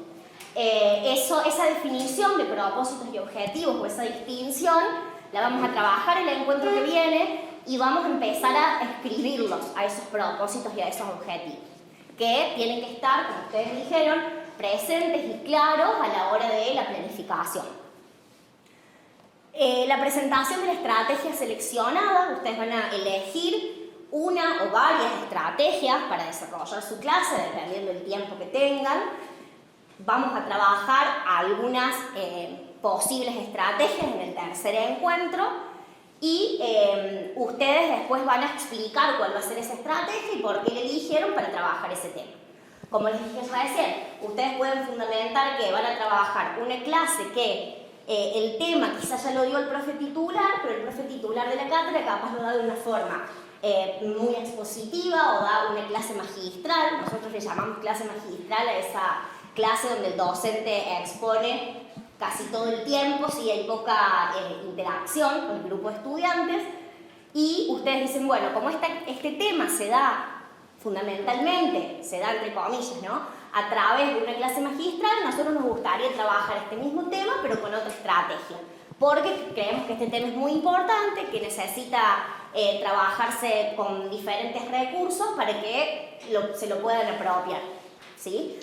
Esa definición de propósitos y objetivos o esa distinción la vamos a trabajar en el encuentro que viene y vamos a empezar a escribirlos a esos propósitos y a esos objetivos, que tienen que estar, como ustedes dijeron, presentes y claros a la hora de la planificación. La presentación de la estrategia seleccionada, ustedes van a elegir una o varias estrategias para desarrollar su clase, dependiendo del tiempo que tengan. Vamos a trabajar algunas posibles estrategias en el tercer encuentro y ustedes después van a explicar cuál va a ser esa estrategia y por qué la eligieron para trabajar ese tema. Como les dije recién, ustedes pueden fundamentar que van a trabajar una clase que el tema quizás ya lo dio el profe titular, pero el profe titular de la cátedra capaz lo da de una forma muy expositiva o da una clase magistral. Nosotros le llamamos clase magistral a esa clase donde el docente expone casi todo el tiempo, sí, hay poca interacción con el grupo de estudiantes, y ustedes dicen, bueno, como este tema se da fundamentalmente, se da entre comillas, ¿no?, a través de una clase magistral, nosotros nos gustaría trabajar este mismo tema, pero con otra estrategia, porque creemos que este tema es muy importante, que necesita trabajarse con diferentes recursos para que se lo puedan apropiar, ¿sí?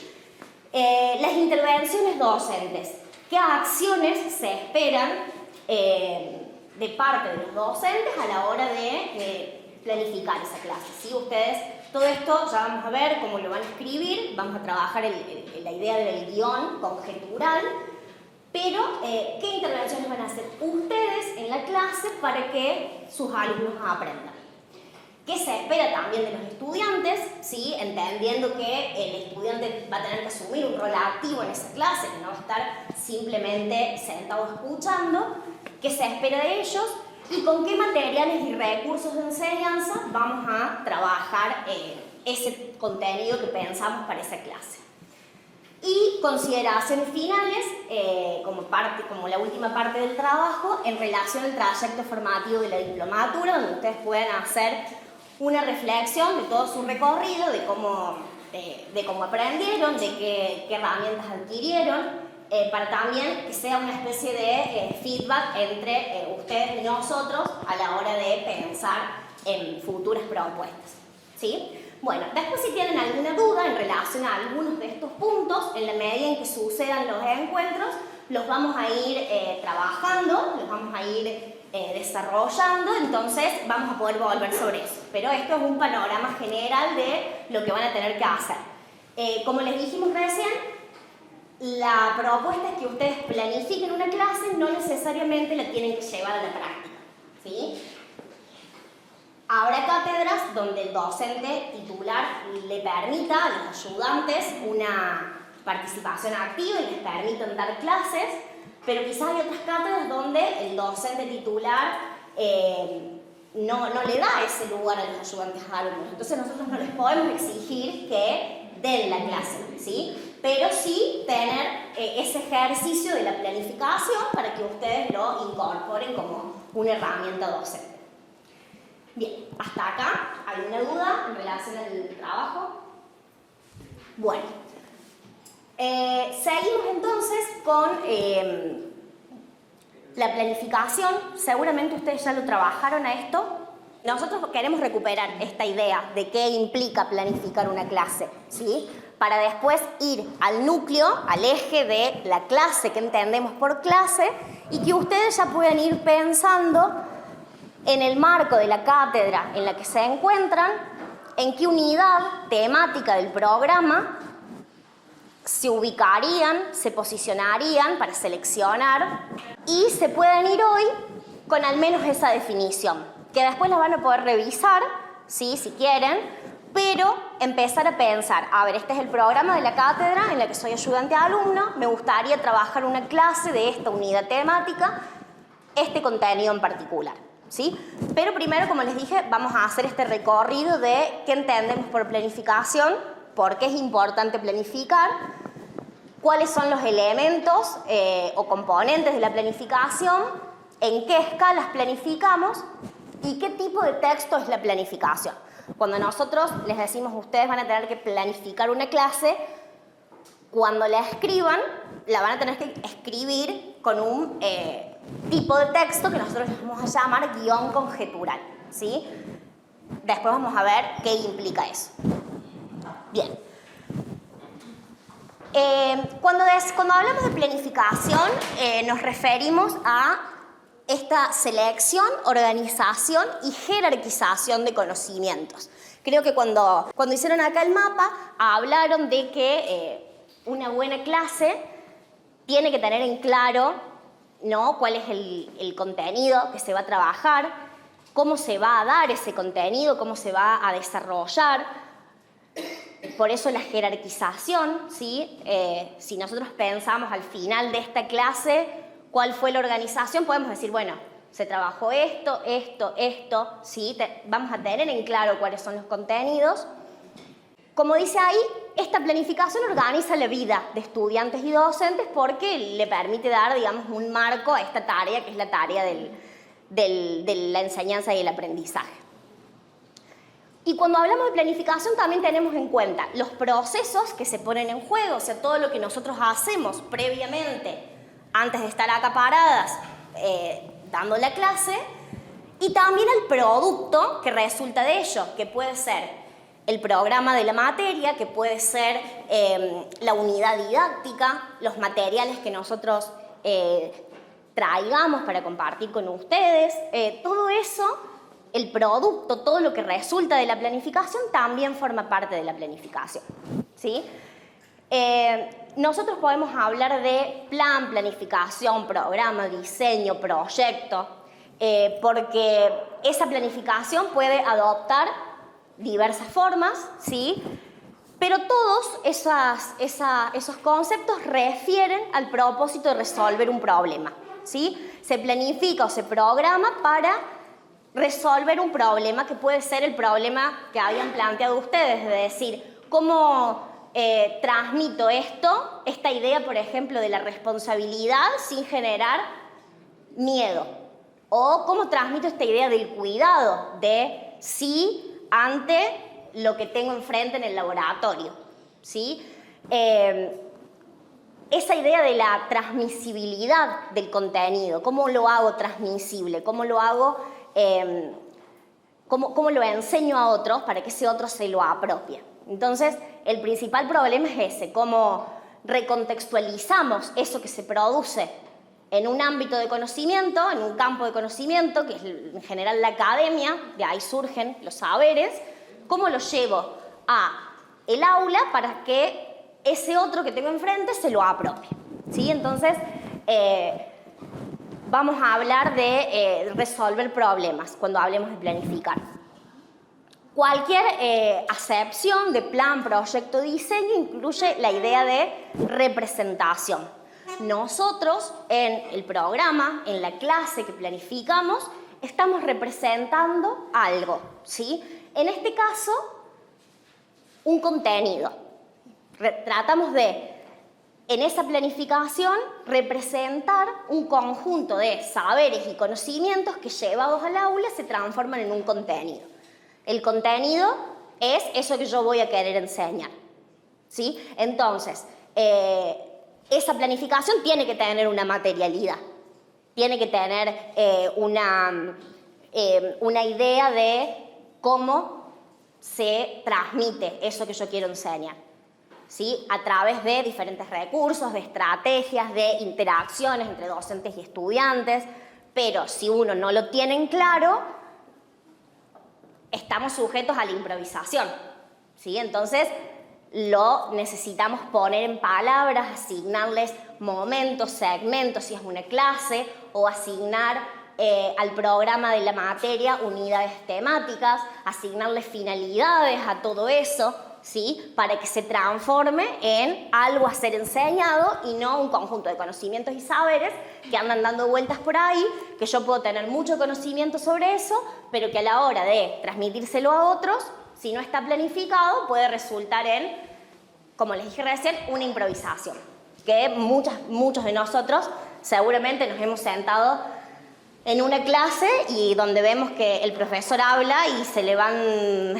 Las intervenciones docentes. ¿Qué acciones se esperan de parte de los docentes a la hora de planificar esa clase? ¿Sí? Ustedes, todo esto ya vamos a ver cómo lo van a escribir, vamos a trabajar la idea del guión conjetural, pero ¿qué intervenciones van a hacer ustedes en la clase para que sus alumnos aprendan? ¿Qué se espera también de los estudiantes? ¿Sí? Entendiendo que el estudiante va a tener que asumir un rol activo en esa clase, que no va a estar simplemente sentado escuchando. ¿Qué se espera de ellos? Y con qué materiales y recursos de enseñanza vamos a trabajar ese contenido que pensamos para esa clase. Y consideraciones finales, como la última parte del trabajo, en relación al trayecto formativo de la diplomatura, donde ustedes puedan hacer una reflexión de todo su recorrido, de cómo aprendieron, de qué herramientas adquirieron, para también que sea una especie de feedback entre ustedes y nosotros a la hora de pensar en futuras propuestas. ¿Sí? Bueno, después si tienen alguna duda en relación a algunos de estos puntos, en la medida en que sucedan los encuentros, los vamos a ir trabajando, los vamos a ir desarrollando, entonces vamos a poder volver sobre eso. Pero esto es un panorama general de lo que van a tener que hacer. Como les dijimos recién, la propuesta es que ustedes planifiquen una clase, no necesariamente la tienen que llevar a la práctica. ¿Sí? Habrá cátedras donde el docente titular le permita a los ayudantes una participación activa y les permitan dar clases, pero quizás hay otras cátedras donde el docente titular no le da ese lugar a los ayudantes alumnos. Entonces nosotros no les podemos exigir que den la clase, ¿sí? Pero sí tener ese ejercicio de la planificación para que ustedes lo incorporen como una herramienta docente. Bien, hasta acá, ¿alguna duda en relación al trabajo? Bueno, seguimos entonces con la planificación. Seguramente ustedes ya lo trabajaron a esto. Nosotros queremos recuperar esta idea de qué implica planificar una clase, ¿sí? Para después ir al núcleo, al eje de la clase que entendemos por clase y que ustedes ya puedan ir pensando en el marco de la cátedra en la que se encuentran, en qué unidad temática del programa se ubicarían, se posicionarían para seleccionar y se pueden ir hoy con al menos esa definición, que después la van a poder revisar, ¿sí? Si quieren, pero empezar a pensar, a ver, este es el programa de la cátedra en la que soy ayudante alumno, me gustaría trabajar una clase de esta unidad temática, este contenido en particular. ¿Sí? Pero primero, como les dije, vamos a hacer este recorrido de qué entendemos por planificación, por qué es importante planificar, cuáles son los elementos o componentes de la planificación, en qué escalas planificamos y qué tipo de texto es la planificación. Cuando nosotros les decimos ustedes van a tener que planificar una clase, cuando la escriban, la van a tener que escribir con un tipo de texto que nosotros les vamos a llamar guión conjetural, ¿sí? Después vamos a ver qué implica eso. Bien. Cuando hablamos de planificación, nos referimos a esta selección, organización y jerarquización de conocimientos. Creo que cuando hicieron acá el mapa, hablaron de que una buena clase tiene que tener en claro, ¿no?, cuál es el contenido que se va a trabajar, cómo se va a dar ese contenido, cómo se va a desarrollar. Por eso la jerarquización, ¿sí? Si nosotros pensamos al final de esta clase cuál fue la organización, podemos decir, bueno, se trabajó esto, ¿sí? Vamos a tener en claro cuáles son los contenidos. Como dice ahí, esta planificación organiza la vida de estudiantes y docentes porque le permite dar, digamos, un marco a esta tarea que es la tarea de la enseñanza y el aprendizaje. Y cuando hablamos de planificación también tenemos en cuenta los procesos que se ponen en juego, o sea, todo lo que nosotros hacemos previamente, antes de estar acá paradas, dando la clase, y también el producto que resulta de ello, que puede ser el programa de la materia, que puede ser la unidad didáctica, los materiales que nosotros traigamos para compartir con ustedes, todo eso, el producto, todo lo que resulta de la planificación también forma parte de la planificación, ¿sí? Nosotros podemos hablar de plan, planificación, programa, diseño, proyecto, porque esa planificación puede adoptar diversas formas, ¿sí? Pero todos esos conceptos refieren al propósito de resolver un problema, ¿sí? Se planifica o se programa para resolver un problema que puede ser el problema que habían planteado ustedes, de decir, ¿cómo transmito esta idea, por ejemplo, de la responsabilidad sin generar miedo? O ¿cómo transmito esta idea del cuidado, de sí ante lo que tengo enfrente en el laboratorio, ¿sí? Esa idea de la transmisibilidad del contenido, ¿cómo lo hago transmisible? ¿Cómo lo hago, cómo lo enseño a otros para que ese otro se lo apropie? Entonces, el principal problema es ese, cómo recontextualizamos eso que se produce en un ámbito de conocimiento, en un campo de conocimiento, que es en general la academia, de ahí surgen los saberes, cómo lo llevo a el aula para que ese otro que tengo enfrente se lo apropie, ¿sí? Entonces, vamos a hablar de resolver problemas cuando hablemos de planificar. Cualquier acepción de plan, proyecto, diseño incluye la idea de representación. Nosotros en el programa, en la clase que planificamos, estamos representando algo, ¿sí? En este caso, un contenido. Tratamos de, en esa planificación, representar un conjunto de saberes y conocimientos que llevados al aula se transforman en un contenido. El contenido es eso que yo voy a querer enseñar, ¿sí? Entonces, esa planificación tiene que tener una materialidad, tiene que tener una idea de cómo se transmite eso que yo quiero enseñar, ¿sí? A través de diferentes recursos, de estrategias, de interacciones entre docentes y estudiantes, pero si uno no lo tiene en claro, estamos sujetos a la improvisación, ¿sí? Entonces, lo necesitamos poner en palabras, asignarles momentos, segmentos, si es una clase, o asignar al programa de la materia unidades temáticas, asignarles finalidades a todo eso, ¿sí? Para que se transforme en algo a ser enseñado y no un conjunto de conocimientos y saberes que andan dando vueltas por ahí, que yo puedo tener mucho conocimiento sobre eso, pero que a la hora de transmitírselo a otros, si no está planificado, puede resultar en, como les dije recién, una improvisación. Que muchos de nosotros seguramente nos hemos sentado en una clase y donde vemos que el profesor habla y se le van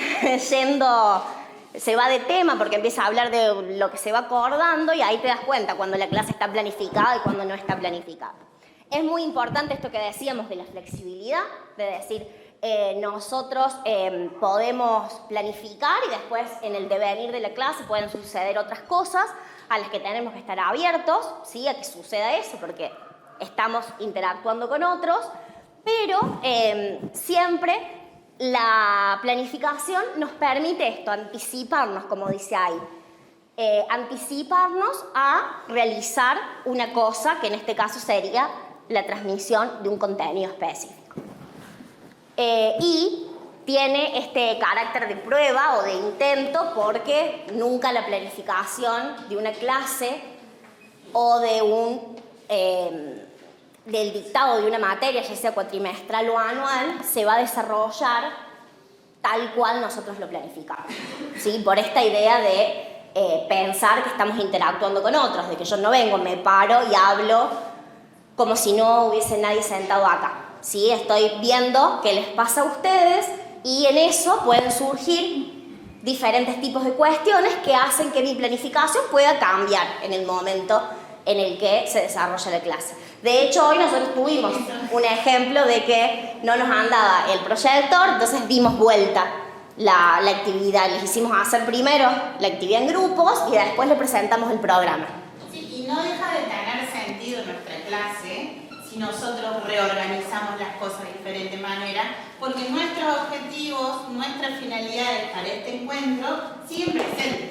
yendo, se va de tema porque empieza a hablar de lo que se va acordando y ahí te das cuenta cuando la clase está planificada y cuando no está planificada. Es muy importante esto que decíamos de la flexibilidad, de decir, nosotros podemos planificar y después en el devenir de la clase pueden suceder otras cosas a las que tenemos que estar abiertos, ¿sí? A que suceda eso porque estamos interactuando con otros, pero siempre la planificación nos permite esto, anticiparnos, como dice ahí, anticiparnos a realizar una cosa que en este caso sería la transmisión de un contenido específico. Y tiene este carácter de prueba o de intento porque nunca la planificación de una clase o de del dictado de una materia, ya sea cuatrimestral o anual, se va a desarrollar tal cual nosotros lo planificamos, ¿sí? Por esta idea de pensar que estamos interactuando con otros, de que yo no vengo, me paro y hablo como si no hubiese nadie sentado acá, ¿sí? Estoy viendo qué les pasa a ustedes y en eso pueden surgir diferentes tipos de cuestiones que hacen que mi planificación pueda cambiar en el momento en el que se desarrolla la clase. De hecho, hoy nosotros tuvimos un ejemplo de que no nos andaba el proyector, entonces dimos vuelta la actividad. Les hicimos hacer primero la actividad en grupos y después le presentamos el programa. Sí, y no deja de tener sentido nuestra clase si nosotros reorganizamos las cosas de diferente manera, porque nuestros objetivos, nuestras finalidades para este encuentro siguen presentes.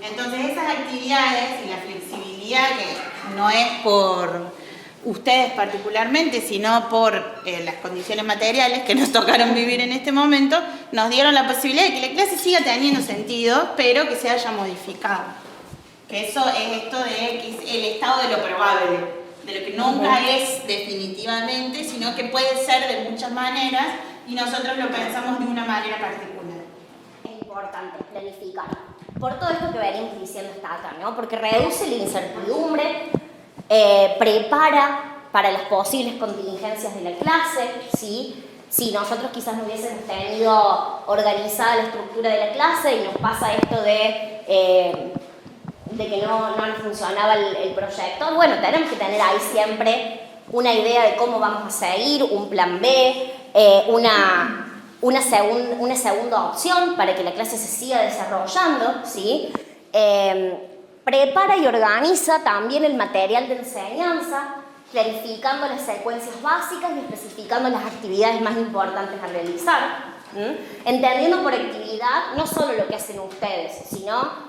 Entonces esas actividades y la flexibilidad, que no es por ustedes particularmente, sino por las condiciones materiales que nos tocaron vivir en este momento, nos dieron la posibilidad de que la clase siga teniendo sentido, pero que se haya modificado. Que eso es esto de que es el estado de lo probable, de lo que nunca es definitivamente, sino que puede ser de muchas maneras y nosotros lo pensamos de una manera particular. Es importante planificar. Por todo esto que venimos diciendo hasta acá, ¿no? Porque reduce la incertidumbre, prepara para las posibles contingencias de la clase, ¿sí? Si nosotros quizás no hubiésemos tenido organizada la estructura de la clase y nos pasa esto de que no nos funcionaba el proyector, bueno, tenemos que tener ahí siempre una idea de cómo vamos a seguir, un plan B, una segunda opción para que la clase se siga desarrollando, ¿sí? Prepara y organiza también el material de enseñanza, clarificando las secuencias básicas y especificando las actividades más importantes a realizar, entendiendo por actividad no solo lo que hacen ustedes, sino,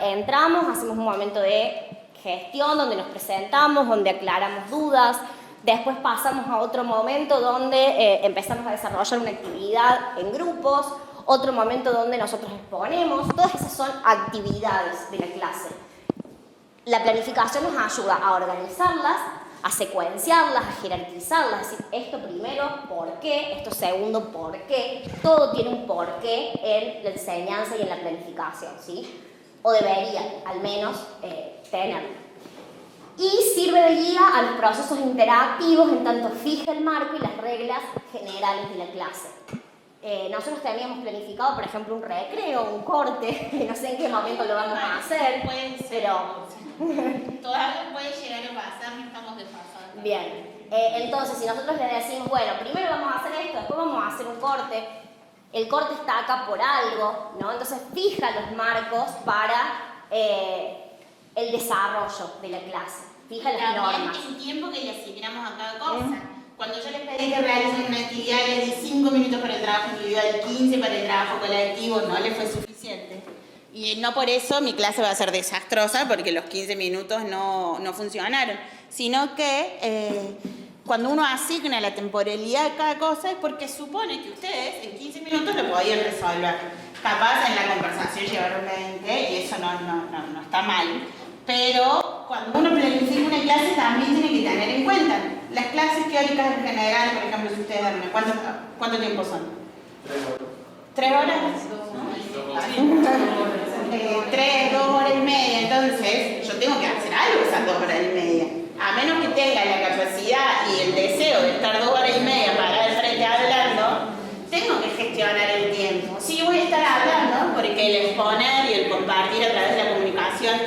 entramos, hacemos un momento de gestión donde nos presentamos, donde aclaramos dudas, después pasamos a otro momento donde empezamos a desarrollar una actividad en grupos, otro momento donde nosotros exponemos. Todas esas son actividades de la clase. La planificación nos ayuda a organizarlas, a secuenciarlas, a jerarquizarlas, es decir, esto primero, ¿por qué? Esto segundo, ¿por qué? Todo tiene un porqué en la enseñanza y en la planificación, ¿sí? O debería, al menos, tenerlo. Y sirve de guía a los procesos interactivos en tanto fija el marco y las reglas generales de la clase. Nosotros teníamos planificado, por ejemplo, un recreo, un corte, no sé en qué momento lo vamos a hacer, pero... Todavía puede llegar a pasar, no estamos desfasados. Bien, entonces si nosotros le decimos, bueno, primero vamos a hacer esto, después vamos a hacer un corte, el corte está acá por algo, ¿no? Entonces fija los marcos para el desarrollo de la clase, fija las normas. También el tiempo que le asignamos a cada cosa. Cuando yo les pedí que realicen una actividad, les di 5 minutos para el trabajo individual, 15 para el trabajo colectivo, no les fue suficiente. Y no por eso mi clase va a ser desastrosa, porque los 15 minutos no funcionaron, sino que cuando uno asigna la temporalidad de cada cosa es porque supone que ustedes en 15 minutos lo podían resolver. Capaz en la conversación llevaron 20 y eso no está mal. Pero cuando uno planifica una clase también tiene que tener en cuenta las clases teóricas en general, por ejemplo, si ustedes dan una, ¿cuánto tiempo son? 3 horas. 3, 2 horas y media, entonces yo tengo que hacer algo esas 2 horas y media. A menos que tenga la capacidad y el deseo de estar 2 horas y media parada al frente hablando, tengo que gestionar el tiempo. Sí, voy a estar hablando porque el exponer y el compartir a través de la comunicación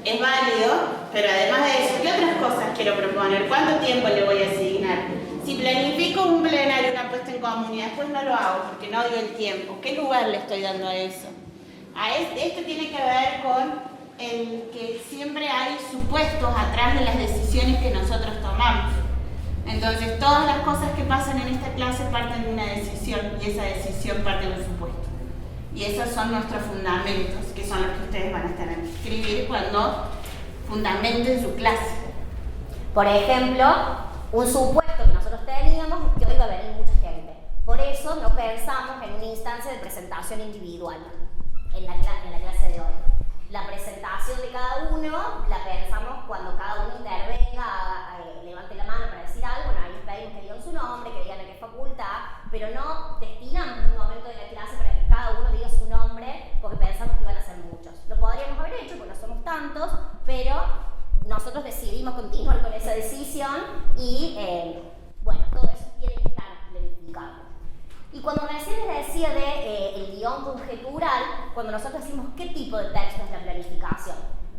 es válido, pero además de eso, ¿qué otras cosas quiero proponer? ¿Cuánto tiempo le voy a asignar? Si planifico un plenario, una puesta en común y después no lo hago porque no digo el tiempo, ¿qué lugar le estoy dando a eso? Esto tiene que ver con el que siempre hay supuestos atrás de las decisiones que nosotros tomamos. Entonces, todas las cosas que pasan en esta clase parten de una decisión y esa decisión parte de un supuesto. Y esos son nuestros fundamentos, que son los que ustedes van a tener que escribir cuando fundamenten su clase. Por ejemplo, un supuesto que nosotros teníamos es que hoy va a venir mucha gente. Por eso no pensamos en una instancia de presentación individual en la clase de hoy. La presentación de cada uno la pensamos cuando cada uno intervenga, levante la mano para decir algo. Bueno, ahí les pedimos que digan su nombre, que digan a qué facultad, pero no destinamos un momento de la clase para que cada uno diga su nombre porque pensamos que iban a ser muchos. Lo podríamos haber hecho porque no somos tantos, pero nosotros decidimos continuar con esa decisión y todo eso tiene que estar planificado. Y cuando recién les decía el guión conjetural, cuando nosotros decimos qué tipo de texto es la planificación,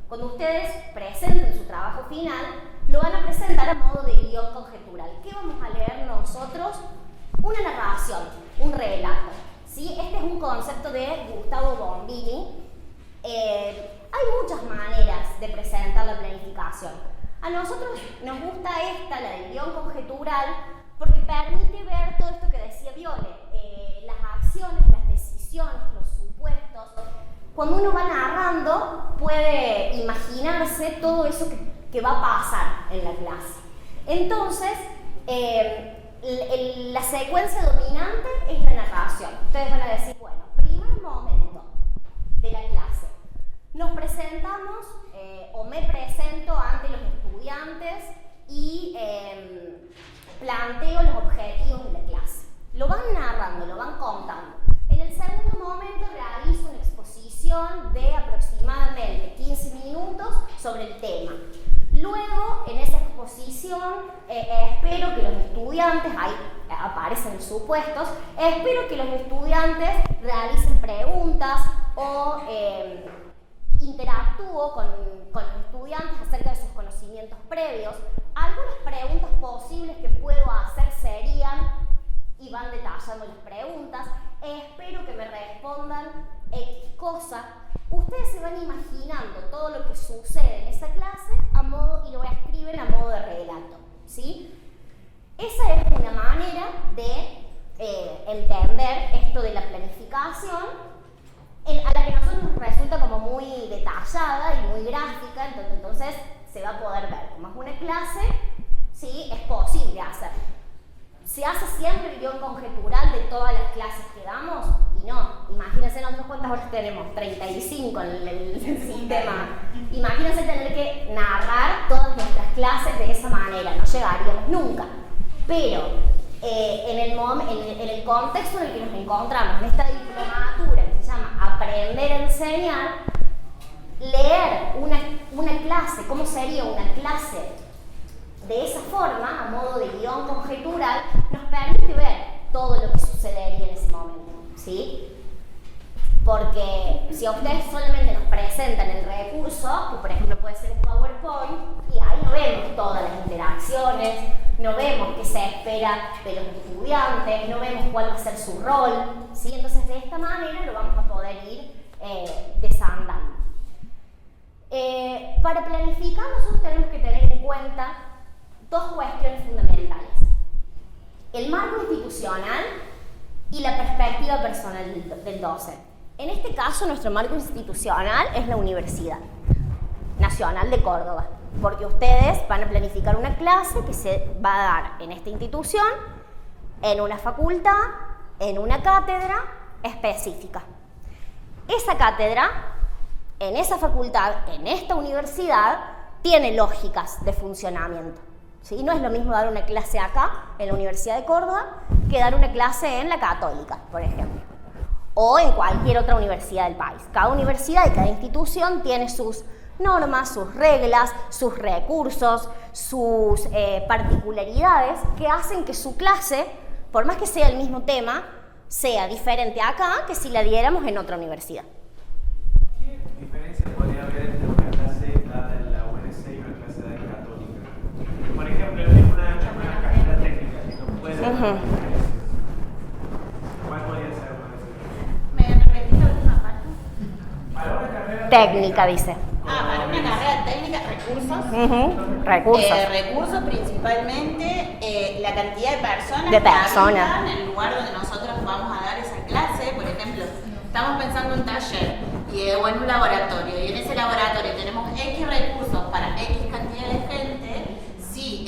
cuando ustedes presenten su trabajo final, lo van a presentar a modo de guión conjetural. ¿Qué vamos a leer nosotros? Una narración, un relato, ¿sí? Este es un concepto de Gustavo Bombini. Hay muchas maneras de presentar la planificación. A nosotros nos gusta esta, la del guión conjetural, porque permite ver todo esto que decía Viole, las acciones, las decisiones, los supuestos. Cuando uno va narrando, puede imaginarse todo eso que va a pasar en la clase. Entonces, la secuencia dominante es la narración. Ustedes van a decir, bueno, primer momento de la clase. Nos presentamos, o me presento ante los estudiantes y planteo los objetivos de la clase. Lo van narrando, lo van contando. En el segundo momento realizo una exposición de aproximadamente 15 minutos sobre el tema. Luego, en esa exposición, espero que los estudiantes, ahí aparecen los supuestos, espero que los estudiantes realicen preguntas o interactúo con los estudiantes acerca de sus conocimientos previos. Algunas preguntas posibles que puedo hacer serían, y van detallando las preguntas, espero que me respondan X cosa. Ustedes se van imaginando todo lo que sucede en esa clase y lo escriben a modo de relato, ¿sí? Esa es una manera de entender esto de la planificación, a la que a nosotros nos resulta como muy detallada y muy gráfica, entonces se va a poder ver. Como es una clase, ¿sí? Es posible hacerlo. ¿Se hace siempre el guión conjetural de todas las clases que damos? Y no. Imagínense nosotros cuántas horas tenemos, 35 en el sistema. Imagínense tener que narrar todas nuestras clases de esa manera, no llegaríamos nunca. Pero en el contexto en el que nos encontramos, en esta diplomatura que se llama Aprender a Enseñar, leer una clase, ¿cómo sería una clase? De esa forma, a modo de guión conjetural, nos permite ver todo lo que sucedería en ese momento, ¿sí? Porque si a ustedes solamente nos presentan el recurso, que por ejemplo puede ser un PowerPoint, y ahí no vemos todas las interacciones, no vemos qué se espera de los estudiantes, no vemos cuál va a ser su rol, ¿sí? Entonces de esta manera lo vamos a poder ir desandando. Para planificar nosotros tenemos que tener en cuenta dos cuestiones fundamentales: el marco institucional y la perspectiva personal del docente. En este caso, nuestro marco institucional es la Universidad Nacional de Córdoba, porque ustedes van a planificar una clase que se va a dar en esta institución, en una facultad, en una cátedra específica. Esa cátedra, en esa facultad, en esta universidad, tiene lógicas de funcionamiento. ¿Sí? No es lo mismo dar una clase acá, en la Universidad de Córdoba, que dar una clase en la Católica, por ejemplo, o en cualquier otra universidad del país. Cada universidad y cada institución tiene sus normas, sus reglas, sus recursos, sus particularidades que hacen que su clase, por más que sea el mismo tema, sea diferente acá que si la diéramos en otra universidad. ¿Qué diferencia podría haber entre una clase dada en la UNC y una clase dada en Católica? Por ejemplo, en una carrera técnica, que no puede haber ¿cuál podría ser una? ¿Me repetís la última parte? Para una carrera Técnica, dice. Para una carrera técnica, recursos. Recursos. Recursos principalmente, la cantidad de personas que habitan en el lugar donde nosotros vamos a dar esa clase. Por ejemplo, estamos pensando en un taller o en un laboratorio, y en ese laboratorio tenemos X recursos para X cantidad de gente. Sí,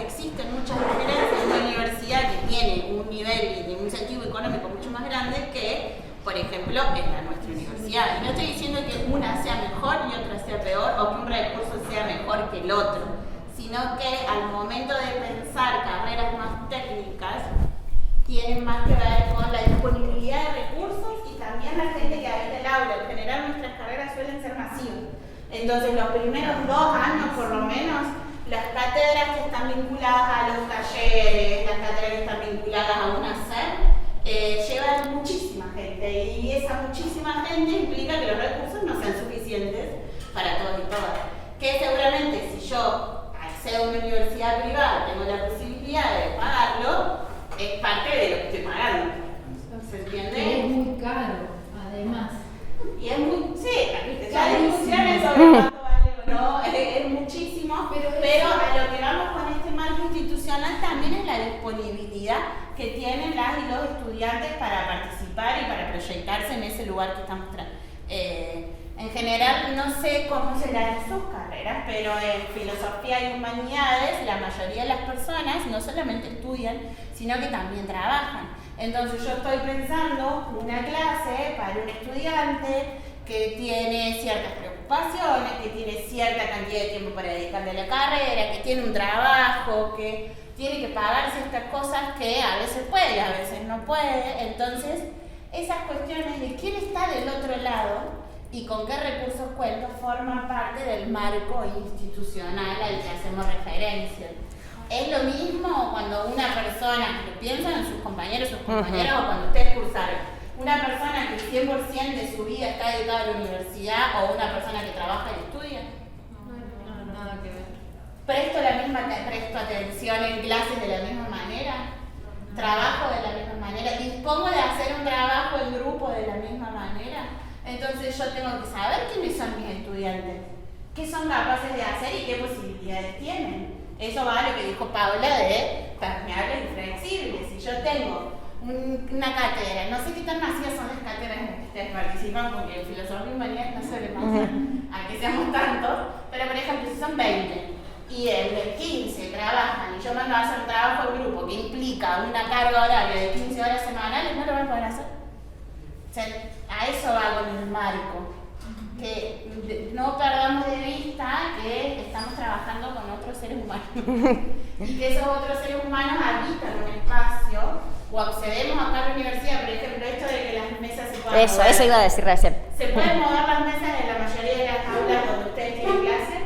existen muchas diferencias en una universidad que tiene un nivel de un incentivo económico mucho más grande que, por ejemplo, en la nuestra universidad. Y no estoy diciendo que una sea mejor y otra sea peor, o que un recurso sea mejor que el otro, sino que al momento de pensar carreras más técnicas, tienen más que ver con la disponibilidad de recursos y también la gente que habita el aula. En general nuestras carreras suelen ser masivas. Entonces los primeros 2 años por lo menos, las cátedras que están vinculadas a los talleres, las cátedras que están vinculadas a un hacer, llevan muchísima gente, y esa muchísima gente implica que los recursos no sean suficientes para todos y todas. Que seguramente si yo accedo a una universidad privada, tengo la posibilidad de pagarlo, es parte de lo que estoy pagando. ¿Se entiende? es muy, sí, la discusión es sobre cuánto vale o no, es muchísimo, pero a lo que vamos con este marco institucional también es la disponibilidad que tienen las y los estudiantes para participar y para proyectarse en ese lugar que estamos en general, no sé cómo serán sus carreras, pero en filosofía y humanidades la mayoría de las personas no solamente estudian, sino que también trabajan. Entonces yo estoy pensando una clase para un estudiante que tiene ciertas preocupaciones, que tiene cierta cantidad de tiempo para dedicarle a la carrera, que tiene un trabajo, que tiene que pagar ciertas cosas que a veces puede y a veces no puede. Entonces, esas cuestiones de quién está del otro lado y con qué recursos cuenta forman parte del marco institucional al que hacemos referencia. Es lo mismo cuando una persona, que piensan en sus compañeros, sus compañeras, o cuando ustedes cursaron, una persona que 100% de su vida está dedicada a la universidad o una persona que trabaja y estudia. No, nada que ver. Presto atención en clases de la misma manera, trabajo de la misma manera, dispongo de hacer un trabajo en grupo de la misma manera. Entonces yo tengo que saber quiénes son mis estudiantes, qué son capaces de hacer y qué posibilidades tienen. Eso va a lo que dijo Paula de permeables y flexibles. Si yo tengo una cátedra, no sé qué tan masivas son las cátedras en las que ustedes participan, porque en filosofía y humanidades no se le pasa a que seamos tantos, pero por ejemplo si son 20 y en 15 trabajan y yo mando a hacer un trabajo en grupo que implica una carga horaria de 15 horas semanales, no lo van a poder hacer. O sea, a eso va con el marco, que no perdamos de vista que estamos trabajando con otros seres humanos y que esos otros seres humanos habitan un espacio o accedemos acá a la universidad, por ejemplo, esto de que las mesas se puedan mover. Eso iba a decir recién. ¿Se pueden mover las mesas en la mayoría de las aulas donde ustedes tienen clase?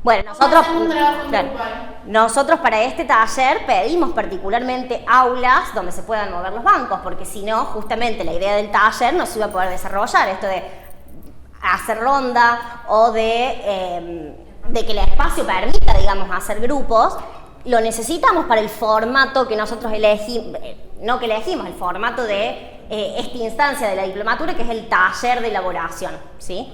Bueno, nosotros para este taller pedimos particularmente aulas donde se puedan mover los bancos, porque si no, justamente la idea del taller no se iba a poder desarrollar, esto de hacer ronda o de que el espacio permita, digamos, hacer grupos. Lo necesitamos para el formato que nosotros elegimos, no que elegimos, el formato de esta instancia de la diplomatura, que es el taller de elaboración, ¿sí?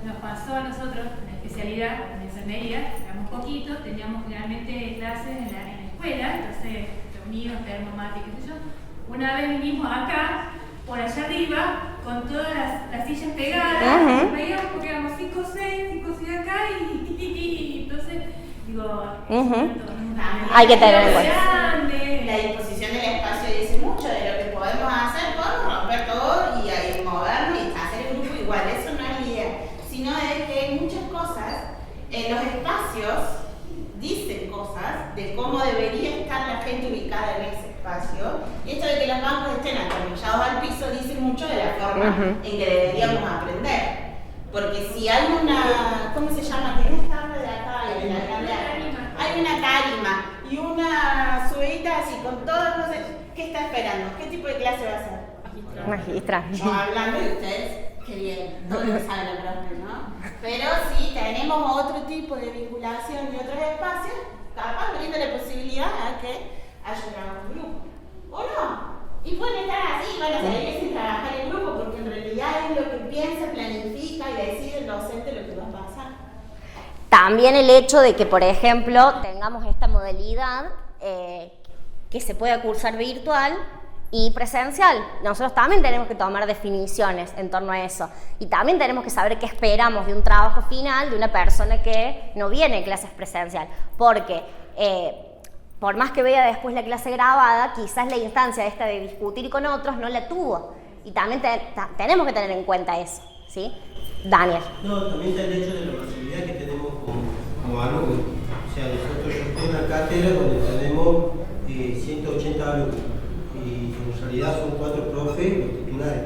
Nos pasó a nosotros en la especialidad, en enfermería, éramos poquitos, teníamos generalmente clases en la escuela, entonces reunidos, termomate, qué sé yo. Una vez vinimos acá, por allá arriba, con todas las sillas pegadas, veíamos porque éramos 5 o 6 acá y entonces, digo, hay que tener en cuenta. La disposición del espacio dice mucho de lo que podemos hacer, podemos romper todo y movernos y hacer el grupo igual, eso no es la idea, sino de que hay muchas cosas, los espacios dicen cosas de cómo debería estar la gente ubicada en ese espacio, y esto de que los bancos estén atornillados al piso dice mucho de la forma en que deberíamos aprender, porque si hay una, ¿cómo se llama? ¿Qué es esta obra de acá? Hay una tarima y una subida así con todo, no sé, ¿qué está esperando? ¿Qué tipo de clase va a ser? Magistra. Yo hablando de ustedes, qué bien, todo lo que sabe la profe, ¿no? Pero si tenemos otro tipo de vinculación y otros espacios, capaz brinda la posibilidad a que haya trabajo en grupo. ¿O no? Y pueden estar así, van a salir sin trabajar en grupo, porque en realidad es lo que piensa, planifica y decide el docente lo que va a pasar. También el hecho de que, por ejemplo, tengamos esta modalidad que se pueda cursar virtual y presencial. Nosotros también tenemos que tomar definiciones en torno a eso. Y también tenemos que saber qué esperamos de un trabajo final de una persona que no viene en clases presencial. Porque por más que vea después la clase grabada, quizás la instancia esta de discutir con otros no la tuvo. Y también tenemos que tener en cuenta eso, ¿sí? Daniel. No, también está el hecho de la posibilidad que tenemos como alumnos. O sea, nosotros yo estoy en una cátedra donde tenemos 180 alumnos y en realidad son 4 profes los titulares.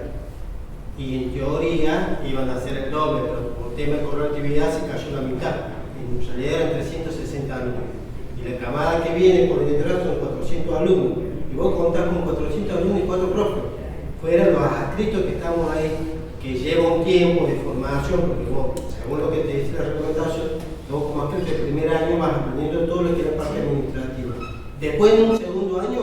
Y en teoría iban a ser el doble, pero por tema de correlatividad se cayó la mitad. En realidad eran 360 alumnos. Y la camada que viene por detrás son 400 alumnos. Y vos contás con 400 alumnos y 4 profes. Fuera los adscritos que estamos ahí, que lleva un tiempo de formación, porque vos, según lo que te dice la recomendación, vos como adscrito el primer año vas aprendiendo todo lo que es la parte administrativa. Después en un segundo año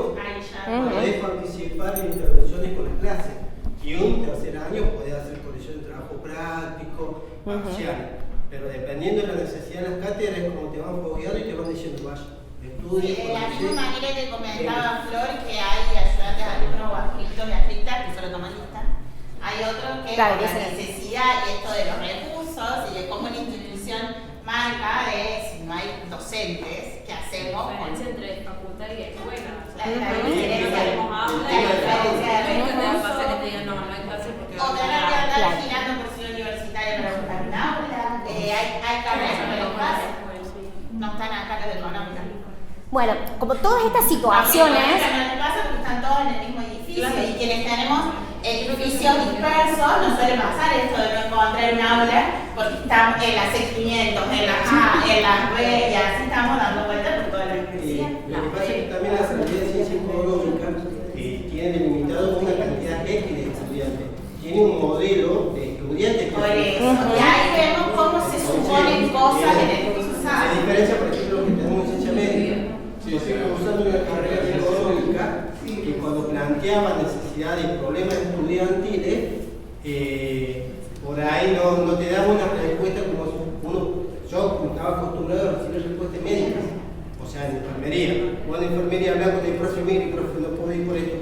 podés participar en intervenciones con las clases y un tercer año podés hacer práctico, parcial. Pero dependiendo de la necesidad de las cátedras, es como te van fogueando y te van diciendo, vaya, estudie. De la misma manera que comentaba Flor, que hay ayudantes, alumnos o adscritos y adscritas que solo toman lista. Hay otros que Claro, con la necesidad y esto de los recursos y de cómo una institución marca si no hay docentes, ¿qué hacemos? La diferencia entre facultad y escuela. La diferencia de aula y la diferencia de pasa que te digan no hay clase porque o tener que andar girando por ciudad universitaria para buscar un aula. Hay carreras que no pasan. No están a cargo de económica. Bueno, como todas estas situaciones... No pasa porque están todos en el mismo edificio y quienes tenemos edificios dispersos no suele pasar esto de no encontrar un aula porque estamos en las C500, en las A, en las B y así estamos dando vueltas por toda la universidad. Lo que pasa es que también la Secretaría de Ciencia Económica tiene delimitado una cantidad X de estudiantes. Tiene un modelo de estudiantes. Por eso, y ahí vemos cómo se suponen cosas en el curso. La diferencia, por ejemplo, que tenemos en ciencia médica, yo estoy cursando una carrera económica que cuando planteaba necesidades y problemas estudiantiles, por ahí no te daba una respuesta como yo estaba acostumbrado a recibir respuestas médicas, o sea, en enfermería. Cuando en enfermería hablan con el profe, mire, profe, no puedo ir por esto,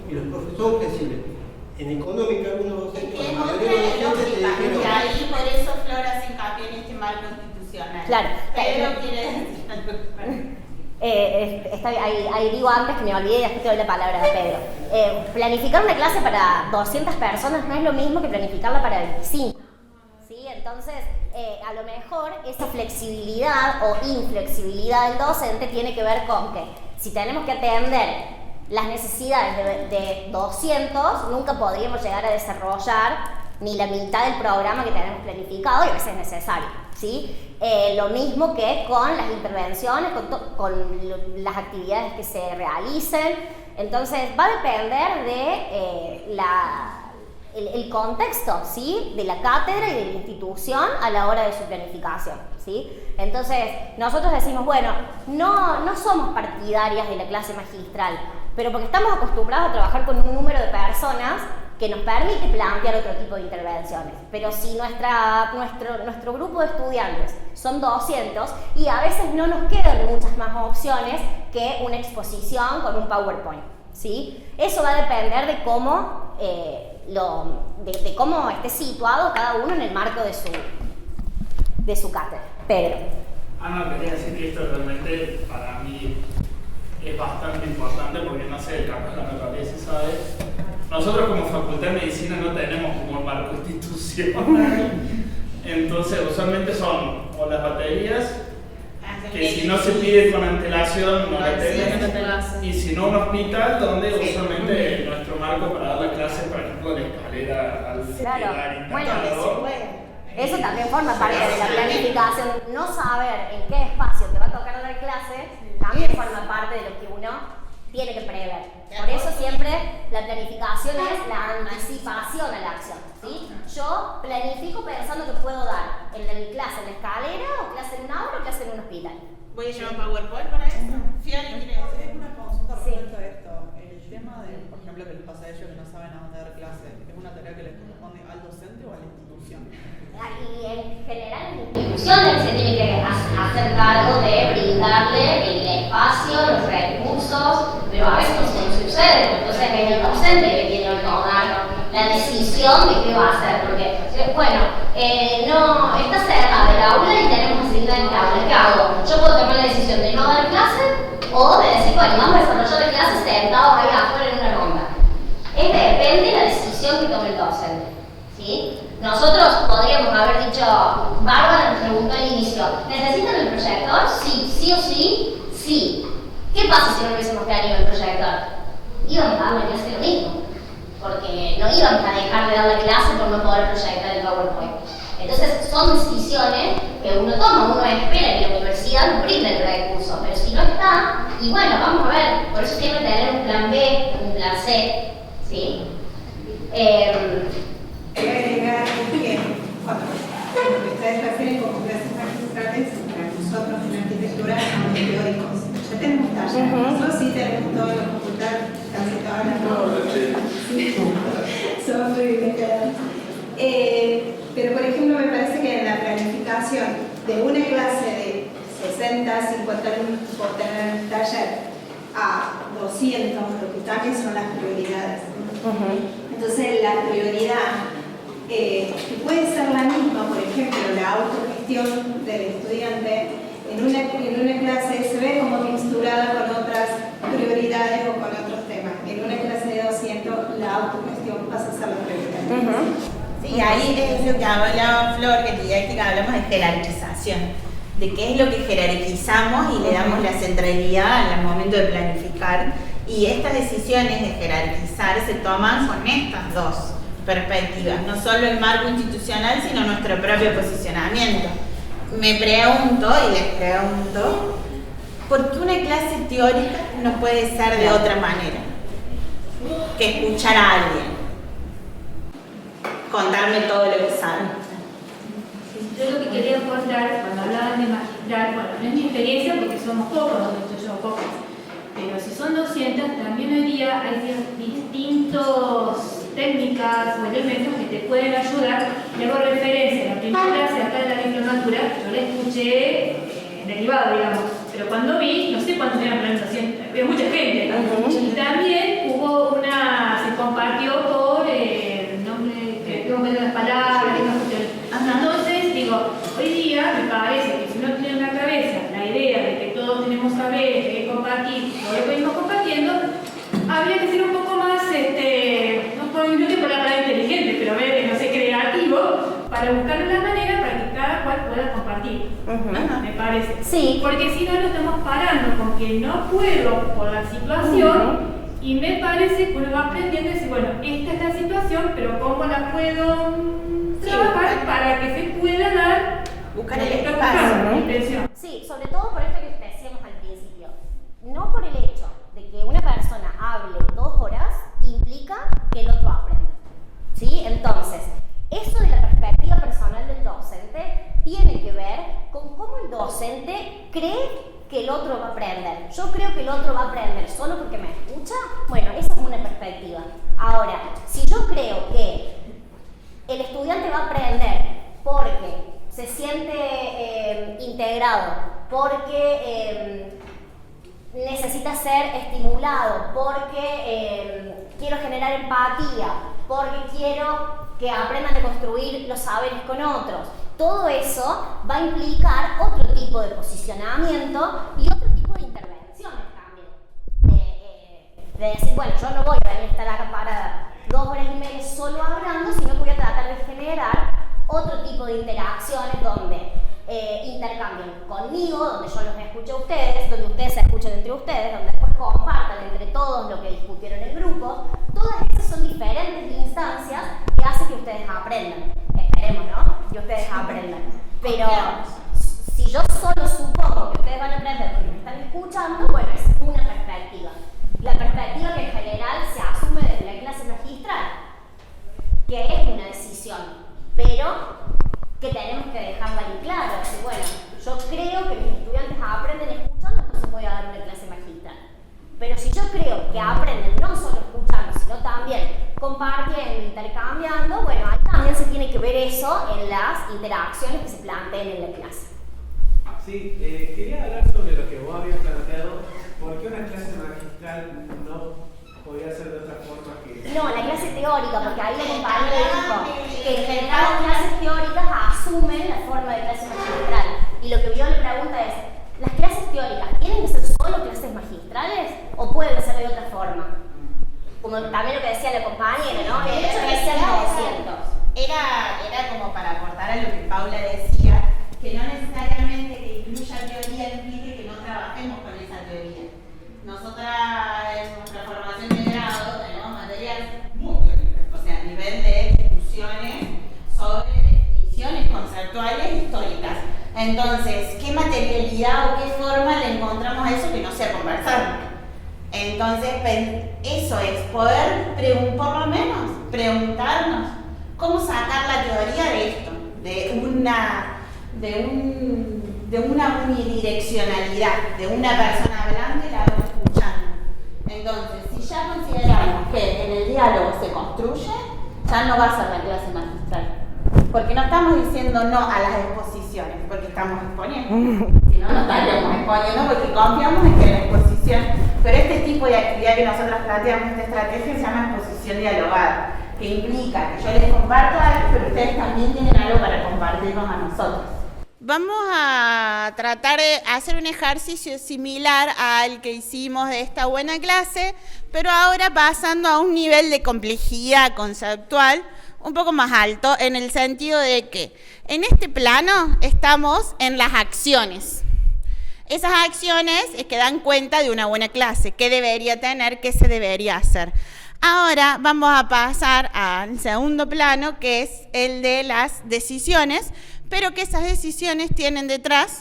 y los profes son flexibles. En económica, algunos docentes, la mayoría de los docentes te dijeron. Y ahí por eso Flor hace hincapié en este marco institucional. Claro. Pedro quiere decir. Ahí digo antes que me olvidé y después te doy la palabra a Pedro. Planificar una clase para 200 personas no es lo mismo que planificarla para 25. ¿Sí? Entonces, a lo mejor esa flexibilidad o inflexibilidad del docente tiene que ver con que si tenemos que atender las necesidades de 200, nunca podríamos llegar a desarrollar ni la mitad del programa que tenemos planificado y a veces es necesario, ¿sí? Lo mismo que con las intervenciones, con las actividades que se realicen. Entonces va a depender de el contexto, ¿sí? De la cátedra y de la institución a la hora de su planificación, ¿sí? Entonces nosotros decimos, bueno, no somos partidarias de la clase magistral, pero porque estamos acostumbrados a trabajar con un número de personas que nos permite plantear otro tipo de intervenciones. Pero si nuestro grupo de estudiantes son 200 y a veces no nos quedan muchas más opciones que una exposición con un PowerPoint, ¿sí? Eso va a depender de cómo, de cómo esté situado cada uno en el marco de su cátedra. Pedro. No, quería decir que esto realmente para mí es bastante importante porque no sé, capaz la Natalia sí sabe. Nosotros como Facultad de Medicina no tenemos como un marco institucional, entonces usualmente son o las baterías, que si no se pide con antelación no la tenemos, y si no un hospital donde usualmente nuestro marco para dar la clase, por ejemplo, la escalera al claro. Bueno, eso también forma parte de la planificación. No saber en qué espacio te va a tocar dar clase también forma parte de lo que uno tiene que prever. Por eso siempre la planificación es la anticipación a la acción, ¿sí? Yo planifico pensando que puedo dar en la clase en la escalera, o clase en un aula, o clase en un hospital. ¿Voy a llevar PowerPoint para eso? Fiori, ¿quiere decir? Una consulta respecto a esto. El tema de, por ejemplo, que les pasa a ellos que no saben a dónde dar clase, ¿es una tarea que les corresponde al docente o a la institución? Y en general la institución se tiene que hacer cargo de brindarle el espacio, los recursos, pero a veces no sucede, entonces es el docente que tiene que tomar la decisión de qué va a hacer, porque bueno, no está cerrada el aula y tenemos asignada el aula, ¿qué hago? Yo puedo tomar la decisión de no dar clase o de decir, bueno, vamos a desarrollar la clase sentados ahí afuera en una ronda. Depende de la decisión que tome el docente, ¿sí? Nosotros podríamos haber dicho, Bárbara nos preguntó al inicio, ¿necesitan el proyector? Sí o sí, sí. ¿Qué pasa si no hubiésemos tenido el proyector? Íbamos a dar la clase lo mismo, porque no íbamos a dejar de dar la clase por no poder proyectar el PowerPoint. Entonces son decisiones que uno toma, uno espera que la universidad nos brinde el recurso, pero si no está, y bueno, vamos a ver, por eso siempre tener un plan B, un plan C, ¿sí? Voy a agregar que cuando ustedes refieren como clases magistrales, para nosotros en arquitectura son teóricos. Ya tenemos talleres, nosotros sí tenemos toda la facultad, casi todas las son muy bien quedadas. Pero por ejemplo me parece que en la planificación de una clase de 60, 50 alumnos por tener el taller a 200, lo que también son las prioridades. Entonces la prioridad que puede ser la misma, por ejemplo, la autogestión del estudiante en una clase se ve como mixturada con otras prioridades o con otros temas. En una clase de 200 la autogestión pasa a ser la prioridad. Sí, ahí es lo que hablaba Flor, que en didáctica hablamos de jerarquización, de qué es lo que jerarquizamos y le damos la centralidad al momento de planificar. Y estas decisiones de jerarquizar se toman con estas dos perspectivas, no solo el marco institucional, sino nuestro propio posicionamiento. Me pregunto y les pregunto, ¿por qué una clase teórica no puede ser de otra manera que escuchar a alguien contarme todo lo que saben? Yo lo que quería aportar cuando hablaban de magistral, bueno, no es mi experiencia porque somos pocos, donde estoy yo pocos, pero si son 200, también hoy día hay distintos técnicas o elementos que te pueden ayudar. Le hago referencia a la primera clase acá de la diplomatura, yo la escuché derivado, digamos, pero cuando vi, no sé cuántos eran presentación, había mucha gente. Y también hubo se compartió por el nombre, que de las palabras, entonces digo, hoy día me parece que si uno tiene en la cabeza la idea de que todos tenemos saber, que compartir todo lo que venimos compartiendo, habría que ser un poco más, no que por la palabra inteligente, pero no sé, creativo, para buscar una manera para que cada cual pueda compartir, me parece. Sí. Porque si no, nos estamos parando con que no puedo por la situación, y me parece que uno va aprendiendo y dice, bueno, esta es la situación, pero ¿cómo la puedo trabajar para que se pueda dar? Buscar el espacio. Sí, sobre todo por esto que decíamos al principio. No por el hecho de que una persona hable 2 horas implica que el otro aprenda. ¿Sí? Entonces, eso de la perspectiva personal del docente tiene que ver con cómo el docente cree que el otro va a aprender. Yo creo que el otro va a aprender solo porque me escucha. Bueno, esa es una perspectiva. Ahora, si yo creo que el estudiante va a aprender porque se siente integrado, porque necesita ser estimulado, porque quiero generar empatía, porque quiero que aprendan a construir los saberes con otros. Todo eso va a implicar otro tipo de posicionamiento y otro tipo de intervenciones también. De decir, bueno, yo no voy a venir a estar acá para 2 horas y media solo hablando, sino que voy a tratar de generar otro tipo de interacciones donde intercambien conmigo, donde yo los escuche a ustedes, donde ustedes se escuchen entre ustedes, donde después compartan entre todos lo que discutieron en grupo. Todas esas son diferentes instancias que hacen que ustedes aprendan. Esperemos, ¿no? Que ustedes aprendan. Pero si yo solo supongo que ustedes van a aprender porque me están escuchando, bueno, esa es una perspectiva. La perspectiva que en general se asume desde la clase magistral, que es una decisión, pero que tenemos que dejarla bien claro. Que, bueno, yo creo que mis estudiantes aprenden escuchando, entonces voy a dar una clase magistral. Pero si yo creo que aprenden no solo escuchando, sino también compartiendo, intercambiando, bueno, ahí también se tiene que ver eso en las interacciones que se planteen en la clase. Sí, quería hablar sobre lo que vos habías planteado. ¿Por qué una clase magistral no podía ser de otra forma que...? No, la clase teórica, porque ahí la compañera dijo que en general las clases teóricas asumen la forma de clase magistral. Y lo que yo le pregunta es, ¿las clases teóricas tienen que ser solo clases magistrales o pueden ser de otra forma? Como también lo que decía la compañera, ¿no? El hecho de que sean 200. Era como para aportar a lo que Paula decía, que no necesariamente que incluya teoría implique que no trabajemos con esa teoría. Nosotras en nuestra formación de grado tenemos materias muy teóricas, o sea, a nivel de discusiones sobre definiciones conceptuales históricas. Entonces, ¿qué materialidad o qué forma le encontramos a eso que no sea conversar? Entonces, eso es poder, por lo menos, preguntarnos cómo sacar la teoría de esto, de una unidireccionalidad, de una persona hablando y la otra escuchando. Entonces, si ya consideramos que en el diálogo se construye, ya no va a ser la clase magistral. Porque no estamos diciendo no a las exposiciones, porque estamos exponiendo. Si no, no estaríamos exponiendo porque confiamos en que la exposición, pero este tipo de actividad que nosotros planteamos, esta estrategia se llama exposición dialogada, que implica que yo les comparto algo, pero ustedes también tienen algo para compartirnos a nosotros. Vamos a tratar de hacer un ejercicio similar al que hicimos de esta buena clase, pero ahora pasando a un nivel de complejidad conceptual un poco más alto, en el sentido de que en este plano estamos en las acciones. Esas acciones es que dan cuenta de una buena clase, qué debería tener, qué se debería hacer. Ahora vamos a pasar al segundo plano, que es el de las decisiones, pero que esas decisiones tienen detrás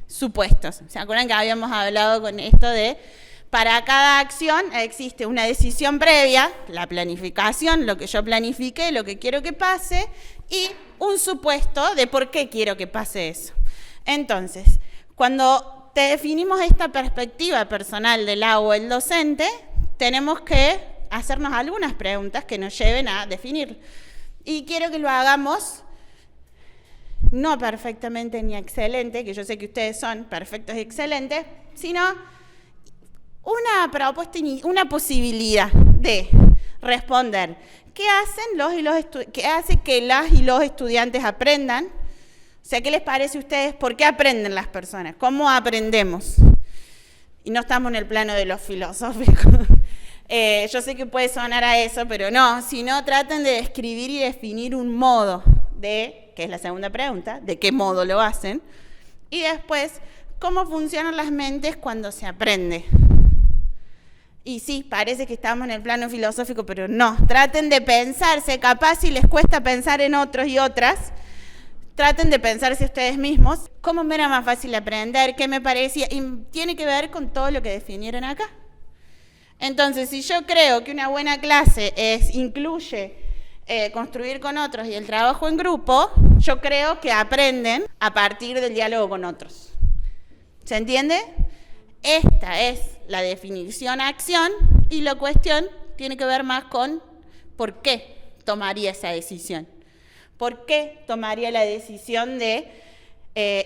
supuestos. ¿Se acuerdan que habíamos hablado con esto de para cada acción existe una decisión previa, la planificación, lo que yo planifique, lo que quiero que pase, y un supuesto de por qué quiero que pase eso. Entonces, cuando definimos esta perspectiva personal del la o el docente, tenemos que hacernos algunas preguntas que nos lleven a definir. Y quiero que lo hagamos no perfectamente ni excelente, que yo sé que ustedes son perfectos y excelentes, sino una propuesta, una posibilidad de responder. ¿Qué hacen qué hace que las y los estudiantes aprendan? O sea, ¿qué les parece a ustedes? ¿Por qué aprenden las personas? ¿Cómo aprendemos? Y no estamos en el plano de lo filosófico. Yo sé que puede sonar a eso, pero no. Sino traten de describir y definir un modo de, que es la segunda pregunta, de qué modo lo hacen. Y después, ¿cómo funcionan las mentes cuando se aprende? Y sí, parece que estamos en el plano filosófico, pero no. Traten de pensarse, capaz si les cuesta pensar en otros y otras, traten de pensarse ustedes mismos, cómo me era más fácil aprender, qué me parecía, y tiene que ver con todo lo que definieron acá. Entonces, si yo creo que una buena clase incluye construir con otros y el trabajo en grupo, yo creo que aprenden a partir del diálogo con otros. ¿Se entiende? Esta es la definición acción y la cuestión tiene que ver más con por qué tomaría esa decisión. ¿Por qué tomaría la decisión de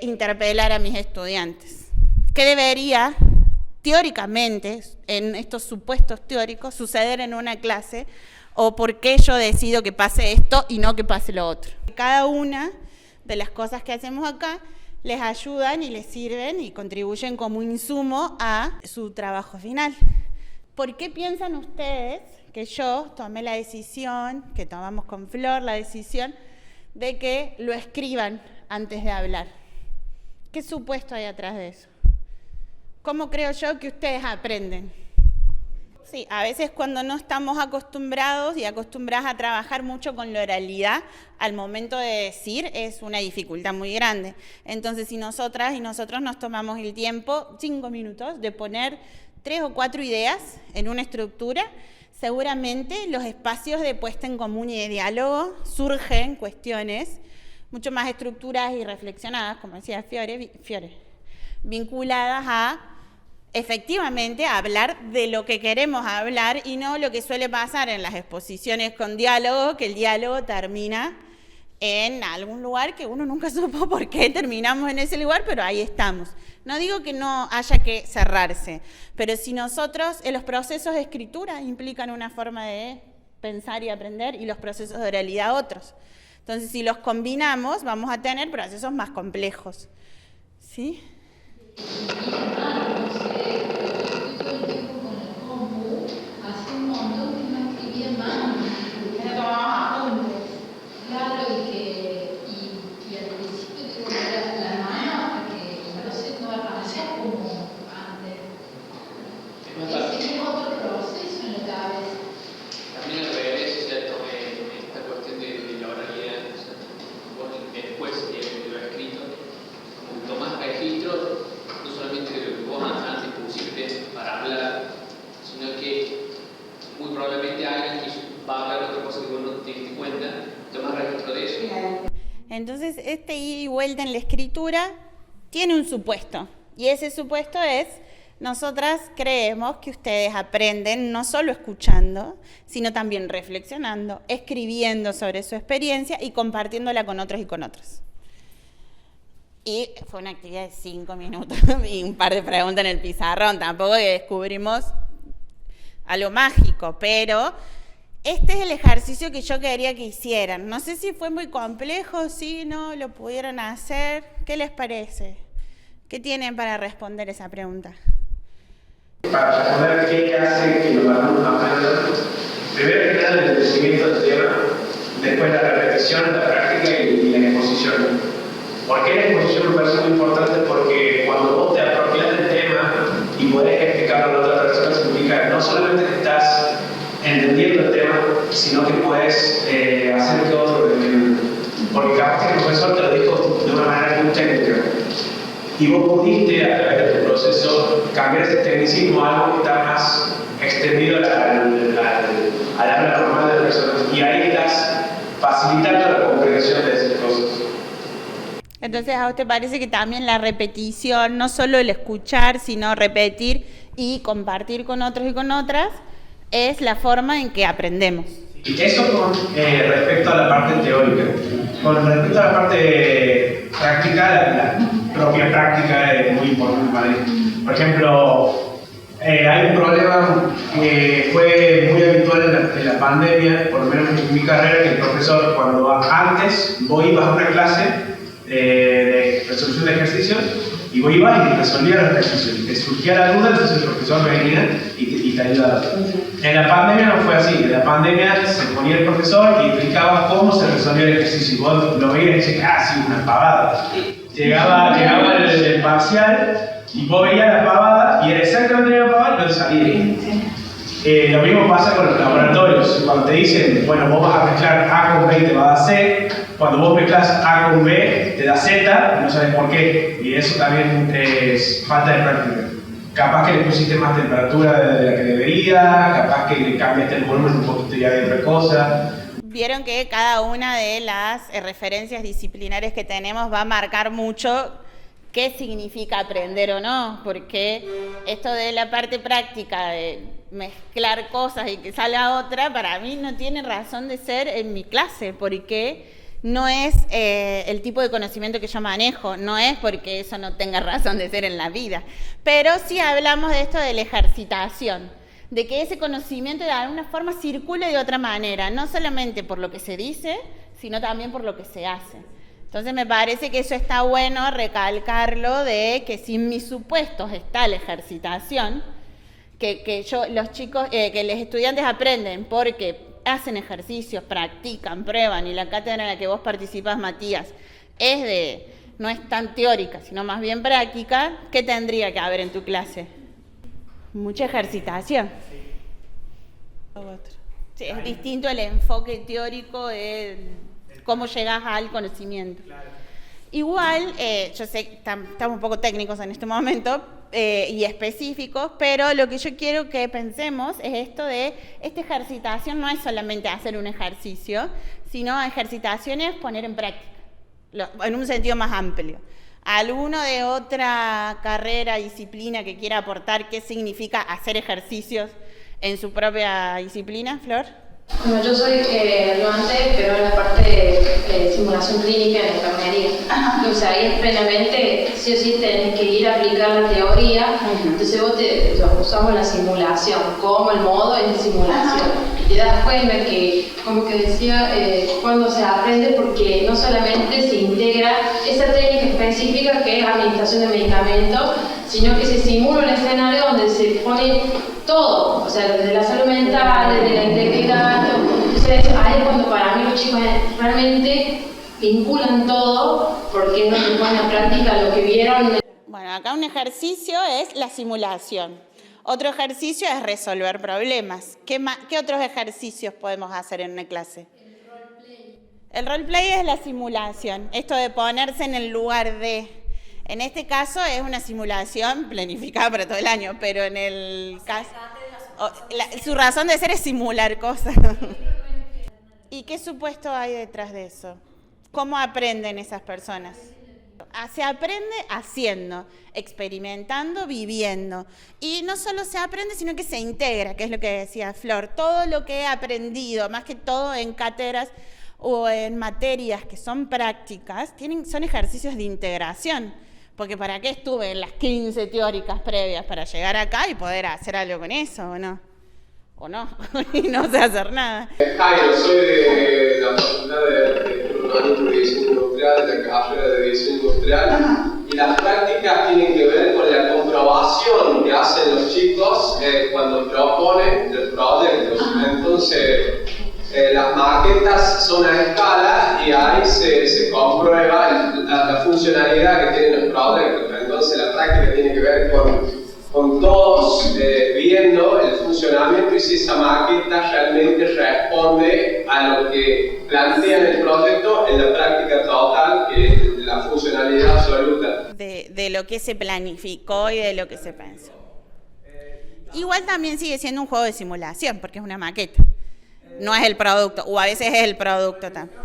interpelar a mis estudiantes? ¿Qué debería, teóricamente, en estos supuestos teóricos, suceder en una clase? ¿O por qué yo decido que pase esto y no que pase lo otro? Cada una de las cosas que hacemos acá les ayudan y les sirven y contribuyen como insumo a su trabajo final. ¿Por qué piensan ustedes que yo tomé la decisión, que tomamos con Flor la decisión, de que lo escriban antes de hablar? ¿Qué supuesto hay atrás de eso? ¿Cómo creo yo que ustedes aprenden? Sí, a veces cuando no estamos acostumbrados y acostumbradas a trabajar mucho con la oralidad, al momento de decir es una dificultad muy grande. Entonces, si nosotras y nosotros nos tomamos el tiempo, 5 minutos, de poner 3 o 4 ideas en una estructura, seguramente los espacios de puesta en común y de diálogo surgen cuestiones mucho más estructuradas y reflexionadas, como decía Fiore, vinculadas a efectivamente hablar de lo que queremos hablar y no lo que suele pasar en las exposiciones con diálogo, que el diálogo termina en algún lugar que uno nunca supo por qué terminamos en ese lugar, pero ahí estamos. No digo que no haya que cerrarse, pero si nosotros, los procesos de escritura implican una forma de pensar y aprender y los procesos de oralidad otros. Entonces, si los combinamos, vamos a tener procesos más complejos. ¿Sí? Claro, y al principio tengo que dar la mano porque no sé, no va a ser como antes. Es otro proceso en la cabeza. También al revés, ¿cierto? Esta cuestión de la oralidad, vos después de lo escrito, como tomás registro, no solamente de lo que vos antes pusiste para hablar, sino que muy probablemente alguien va a hablar otra cosa que vos no te diste cuenta. Tomar registro de eso. Entonces, ida y vuelta en la escritura tiene un supuesto, y ese supuesto es Nosotras creemos que ustedes aprenden no solo escuchando, sino también reflexionando, escribiendo sobre su experiencia y compartiéndola con otros y con otras. Y fue una actividad de 5 minutos y un par de preguntas en el pizarrón. Tampoco que descubrimos algo mágico, pero este es el ejercicio que yo quería que hicieran. No sé si fue muy complejo, si no lo pudieron hacer. ¿Qué les parece? ¿Qué tienen para responder esa pregunta? Para responder qué hace que los alumnos aprendan, primero que nada el entendimiento del tema, después la repetición, la práctica y la exposición. ¿Por qué la exposición me parece muy importante? Porque cuando vos te apropias del tema y podés explicarlo a otra persona, significa no solamente que estás entendiendo el tema, sino que puedes hacer que otro lo entienda. Porque capaz que el profesor te lo dijo de una manera muy técnica y vos pudiste a través de tu proceso cambiar ese tecnicismo a algo que está más extendido al habla normal de las personas, y ahí estás facilitando la comprensión de esas cosas. Entonces, ¿a usted parece que también la repetición, no solo el escuchar, sino repetir y compartir con otros y con otras, es la forma en que aprendemos? Eso con respecto a la parte teórica. Con respecto a la parte práctica, la propia práctica es muy importante para mí. Por ejemplo, hay un problema que fue muy habitual en la pandemia, por lo menos en mi carrera, que el profesor, cuando antes vos ibas a una clase de resolución de ejercicios y vos ibas y resolvías los ejercicios y te surgía la duda, entonces el profesor venía y te ayudaba. En la pandemia no fue así. En la pandemia se ponía el profesor y explicaba cómo se resolvía el ejercicio y vos lo veías y decías, sí, una pavada. Llegaba el parcial y vos veías la pavada y era exactamente la misma pavada y no te salía. Lo mismo pasa con los laboratorios. Cuando te dicen, bueno, vos vas a mezclar A con B y te va a dar C, cuando vos mezclas A con B te da Z y no sabes por qué. Y eso también es falta de práctica. Capaz que le pusiste más temperatura de la que debería, capaz que le cambiaste el volumen un poquito ya de otra cosa. Vieron que cada una de las referencias disciplinares que tenemos va a marcar mucho qué significa aprender o no, porque esto de la parte práctica de mezclar cosas y que salga otra, para mí no tiene razón de ser en mi clase, porque no es el tipo de conocimiento que yo manejo, no es porque eso no tenga razón de ser en la vida, pero sí hablamos de esto de la ejercitación, de que ese conocimiento de alguna forma circule de otra manera, no solamente por lo que se dice, sino también por lo que se hace. Entonces me parece que eso está bueno recalcarlo, de que si en mis supuestos está la ejercitación, que los chicos, que los estudiantes aprenden porque hacen ejercicios, practican, prueban, y la cátedra en la que vos participás, Matías, no es tan teórica, sino más bien práctica. ¿Qué tendría que haber en tu clase? Mucha ejercitación. Sí, es distinto el enfoque teórico de cómo llegás al conocimiento. Igual, yo sé que estamos un poco técnicos en este momento y específicos, pero lo que yo quiero que pensemos es esto de, esta ejercitación no es solamente hacer un ejercicio, sino ejercitación es poner en práctica, en un sentido más amplio. ¿Alguno de otra carrera, disciplina que quiera aportar qué significa hacer ejercicios en su propia disciplina, Flor? Bueno, yo soy ayudante, pero en la parte de simulación clínica en enfermería. Entonces ahí plenamente sí o sí tenés que ir a aplicar la teoría. Entonces vos usamos la simulación, como el modo es de simulación. Y te das cuenta que, como que decía, cuando se aprende, porque no solamente se integra esa técnica específica que es administración de medicamentos, sino que se simula un escenario donde se pone todo, o sea, desde la salud mental, desde la integridad. Entonces ahí es cuando para mí los chicos realmente vinculan todo, porque no se pone en práctica lo que vieron. Bueno, acá un ejercicio es la simulación. Otro ejercicio es resolver problemas. ¿Qué otros ejercicios podemos hacer en una clase? El roleplay. El roleplay es la simulación, esto de ponerse en el lugar de. En este caso es una simulación planificada para todo el año, pero en el caso... su razón de ser es simular cosas. ¿Y qué supuesto hay detrás de eso? ¿Cómo aprenden esas personas? se aprende haciendo, experimentando, viviendo. Y no solo se aprende, sino que se integra, que es lo que decía Flor. Todo lo que he aprendido, más que todo en cátedras o en materias que son prácticas, son ejercicios de integración. Porque ¿para qué estuve en las 15 teóricas previas? Para llegar acá y poder hacer algo con eso, ¿o no? ¿O no? Y no sé hacer nada. Jairo, soy de la Facultad de Diseño Industrial, de la carrera de Diseño Industrial, y las prácticas tienen que ver con la comprobación que hacen los chicos cuando proponen los proyectos. Entonces, las maquetas son a escala y ahí se comprueba la funcionalidad que tienen los proyectos. Entonces, la práctica tiene que ver con todos viendo el funcionamiento y si esa maqueta realmente responde a lo que plantean el proyecto en la práctica total, que es la funcionalidad absoluta. De lo que se planificó y de lo que se pensó. Igual también sigue siendo un juego de simulación, porque es una maqueta. No es el producto, o a veces es el producto también.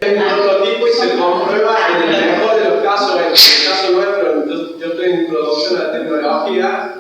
El prototipo y se comprueba en el mejor de los casos, en el caso nuestro, yo estoy en introducción a la tecnología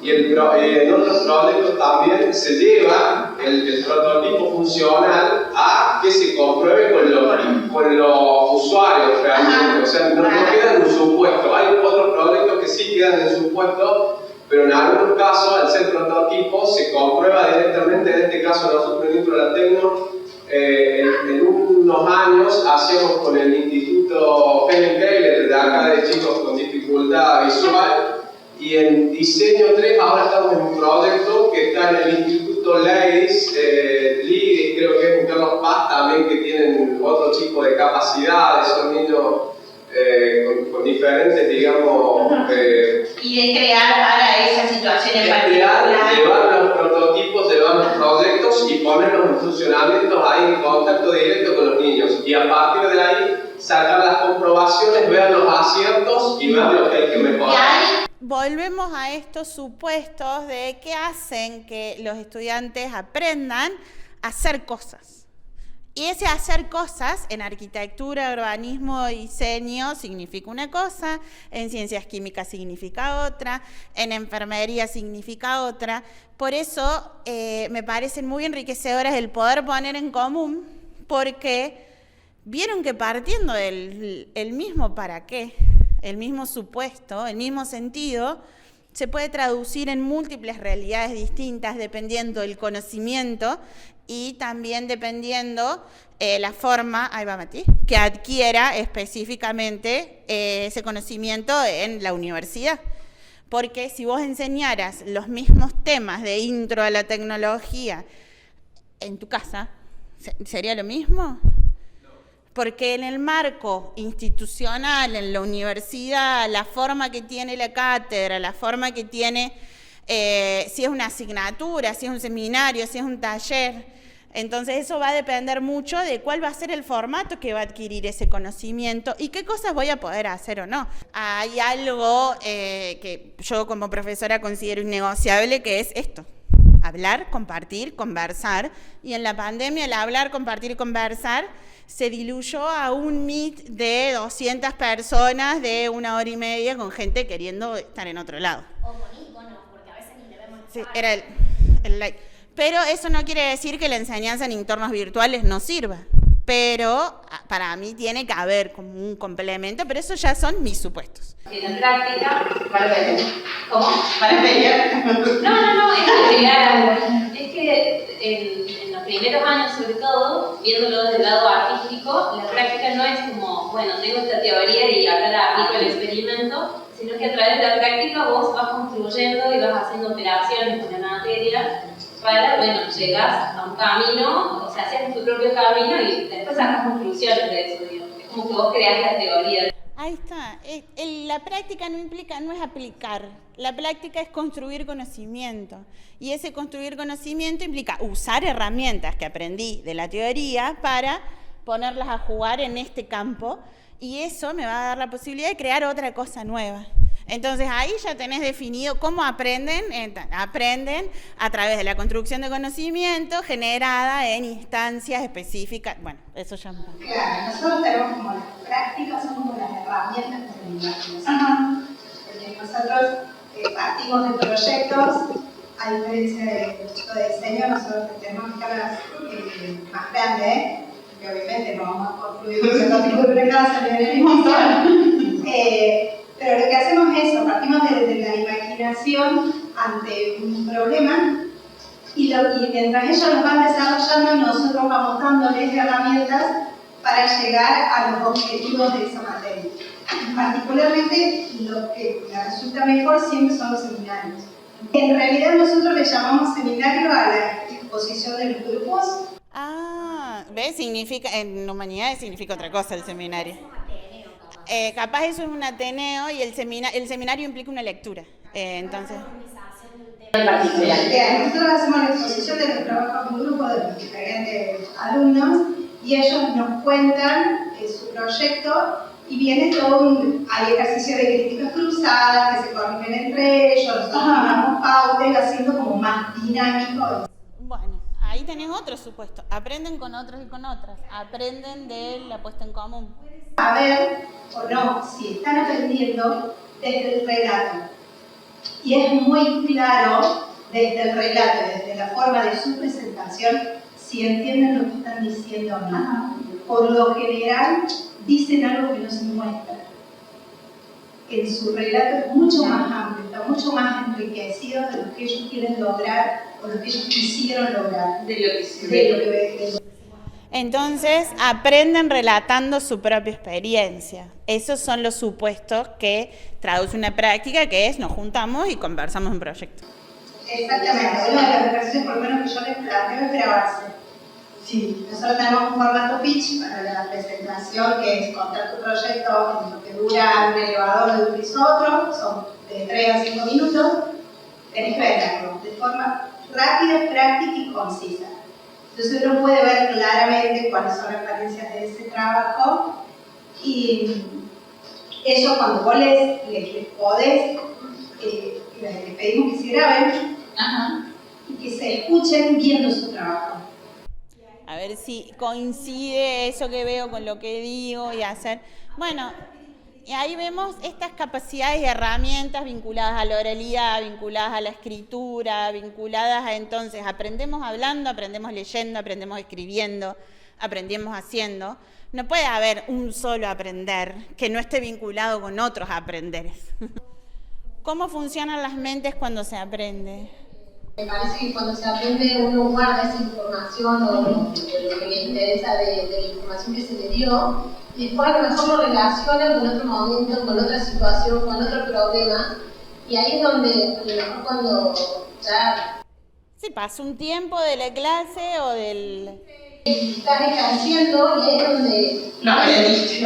y en otros proyectos también se lleva el prototipo funcional a que se compruebe con los usuarios realmente. O sea, no queda en un supuesto. Hay otros proyectos que sí quedan en supuesto, pero en algunos casos, al ser prototipo, se comprueba directamente. En este caso, nosotros dentro de la Tecno, en unos años hacíamos con el Instituto Penn Keller de acá de chicos con dificultad visual, y en Diseño 3 ahora estamos en un proyecto que está en el Instituto Leis, creo que es un Carlos Paz también, que tienen otro tipo de capacidades, son niños con diferentes, digamos... y de crear para esa situación en particular. Llevar los prototipos, llevar los proyectos y ponerlos en funcionamiento ahí en contacto directo con los niños. Y a partir de ahí sacar las comprobaciones, ver los aciertos y ver lo que hay que mejorar. Volvemos a estos supuestos de que hacen que los estudiantes aprendan a hacer cosas. Y ese hacer cosas en arquitectura, urbanismo, diseño significa una cosa, en ciencias químicas significa otra, en enfermería significa otra. Por eso me parecen muy enriquecedoras el poder poner en común, porque vieron que partiendo del mismo para qué, el mismo supuesto, el mismo sentido, se puede traducir en múltiples realidades distintas dependiendo del conocimiento y también dependiendo la forma, ahí va Mati, que adquiera específicamente ese conocimiento en la universidad. Porque si vos enseñaras los mismos temas de intro a la tecnología en tu casa, ¿sería lo mismo? Porque en el marco institucional, en la universidad, la forma que tiene la cátedra, la forma que tiene, si es una asignatura, si es un seminario, si es un taller, entonces eso va a depender mucho de cuál va a ser el formato que va a adquirir ese conocimiento y qué cosas voy a poder hacer o no. Hay algo que yo como profesora considero innegociable, que es esto: hablar, compartir, conversar. Y en la pandemia el hablar, compartir y conversar se diluyó a un meet de 200 personas de 1 hora y media con gente queriendo estar en otro lado. O con iconos, porque a veces ni le vemos. Sí, era el like. Pero eso no quiere decir que la enseñanza en entornos virtuales no sirva. Pero para mí tiene que haber como un complemento, pero eso ya son mis supuestos. En la práctica, para pelear. ¿Cómo? Para pelear. No, es que pelear. Es que en los primeros años, sobre todo, viéndolo desde el lado artístico, la práctica no es como, bueno, tengo esta teoría y ahora la aplico el experimento, sino que a través de la práctica vos vas construyendo y vas haciendo operaciones con la materia para, bueno, llegas a un camino, o sea, haces tu propio camino y después sacas conclusiones de eso, digamos. Es como que vos creás la teoría. Ahí está. La práctica no es aplicar. La práctica es construir conocimiento. Y ese construir conocimiento implica usar herramientas que aprendí de la teoría para ponerlas a jugar en este campo. Y eso me va a dar la posibilidad de crear otra cosa nueva. Entonces ahí ya tenés definido cómo aprenden. Aprenden a través de la construcción de conocimiento generada en instancias específicas. Bueno, eso ya... Claro, nosotros tenemos como las prácticas, son como las herramientas imaginación. Porque nosotros partimos de proyectos, a diferencia del proyecto de diseño, nosotros tenemos escalas más grandes, que obviamente no vamos a construir un cierto tipo de precasa ni de animación. Pero lo que hacemos es eso, partimos de la imaginación ante un problema y mientras ellos los van desarrollando, nosotros vamos dándoles herramientas para llegar a los objetivos de esa materia. Particularmente, lo que me resulta mejor siempre son los seminarios. En realidad, nosotros le llamamos seminario a la exposición de los grupos. ¿Ves? Significa, en humanidades significa otra cosa el seminario. Capaz eso es un ateneo y el seminario implica una lectura. Entonces... Nosotros hacemos la exposición de los trabajos en grupo de los diferentes alumnos y ellos nos cuentan su proyecto y viene hay ejercicio de críticas cruzadas que se corrigen entre ellos, nosotros tomamos pautas haciendo como más dinámico. Bueno, ahí tenés otro supuesto. Aprenden con otros y con otras. Aprenden de la puesta en común. Saber o no si están aprendiendo desde el relato. Y es muy claro desde el relato, desde la forma de su presentación, si entienden lo que están diciendo o no. Por lo general, dicen algo que no se muestra. En su relato es mucho más amplio, está mucho más enriquecido de lo que ellos quieren lograr o lo que ellos quisieron lograr. De lo que se ve. Entonces, aprenden relatando su propia experiencia. Esos son los supuestos que traduce una práctica, que es nos juntamos y conversamos un proyecto. Exactamente. Una de las ejercicios por lo menos que yo les planteo es grabarse. Sí. Nosotros tenemos un formato pitch para la presentación, que es contar tu proyecto en lo que dura un elevador de un piso a otro, son de 3 a 5 minutos. Tenés que verlo de forma rápida, práctica y concisa. Entonces uno puede ver claramente cuáles son las carencias de ese trabajo y eso cuando vos les podés, les pedimos que se graben y que se escuchen viendo su trabajo. A ver si coincide eso que veo con lo que digo y hacer. Bueno, y ahí vemos estas capacidades y herramientas vinculadas a la oralidad, vinculadas a la escritura, vinculadas a entonces aprendemos hablando, aprendemos leyendo, aprendemos escribiendo, aprendemos haciendo. No puede haber un solo aprender que no esté vinculado con otros aprenderes. ¿Cómo funcionan las mentes cuando se aprende? Me parece que cuando se aprende uno guarda esa información o lo que le interesa de la información que se le dio y después a lo mejor lo relaciona con otro momento, con otra situación, con otro problema y ahí es donde a lo mejor cuando ya... Sí, pasa un tiempo de la clase o del... Estás ejerciendo y ahí es donde... Lo aprendiste,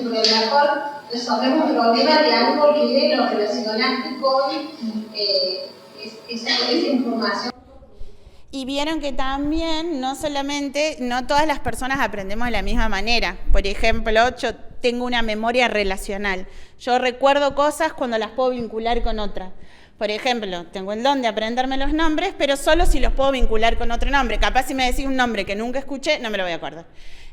porque a lo mejor resolvemos problemas de algo que lo relacionaste con... esa información. Y vieron que también, no todas las personas aprendemos de la misma manera. Por ejemplo, yo tengo una memoria relacional. Yo recuerdo cosas cuando las puedo vincular con otras. Por ejemplo, tengo el don de aprenderme los nombres, pero solo si los puedo vincular con otro nombre. Capaz si me decís un nombre que nunca escuché, no me lo voy a acordar.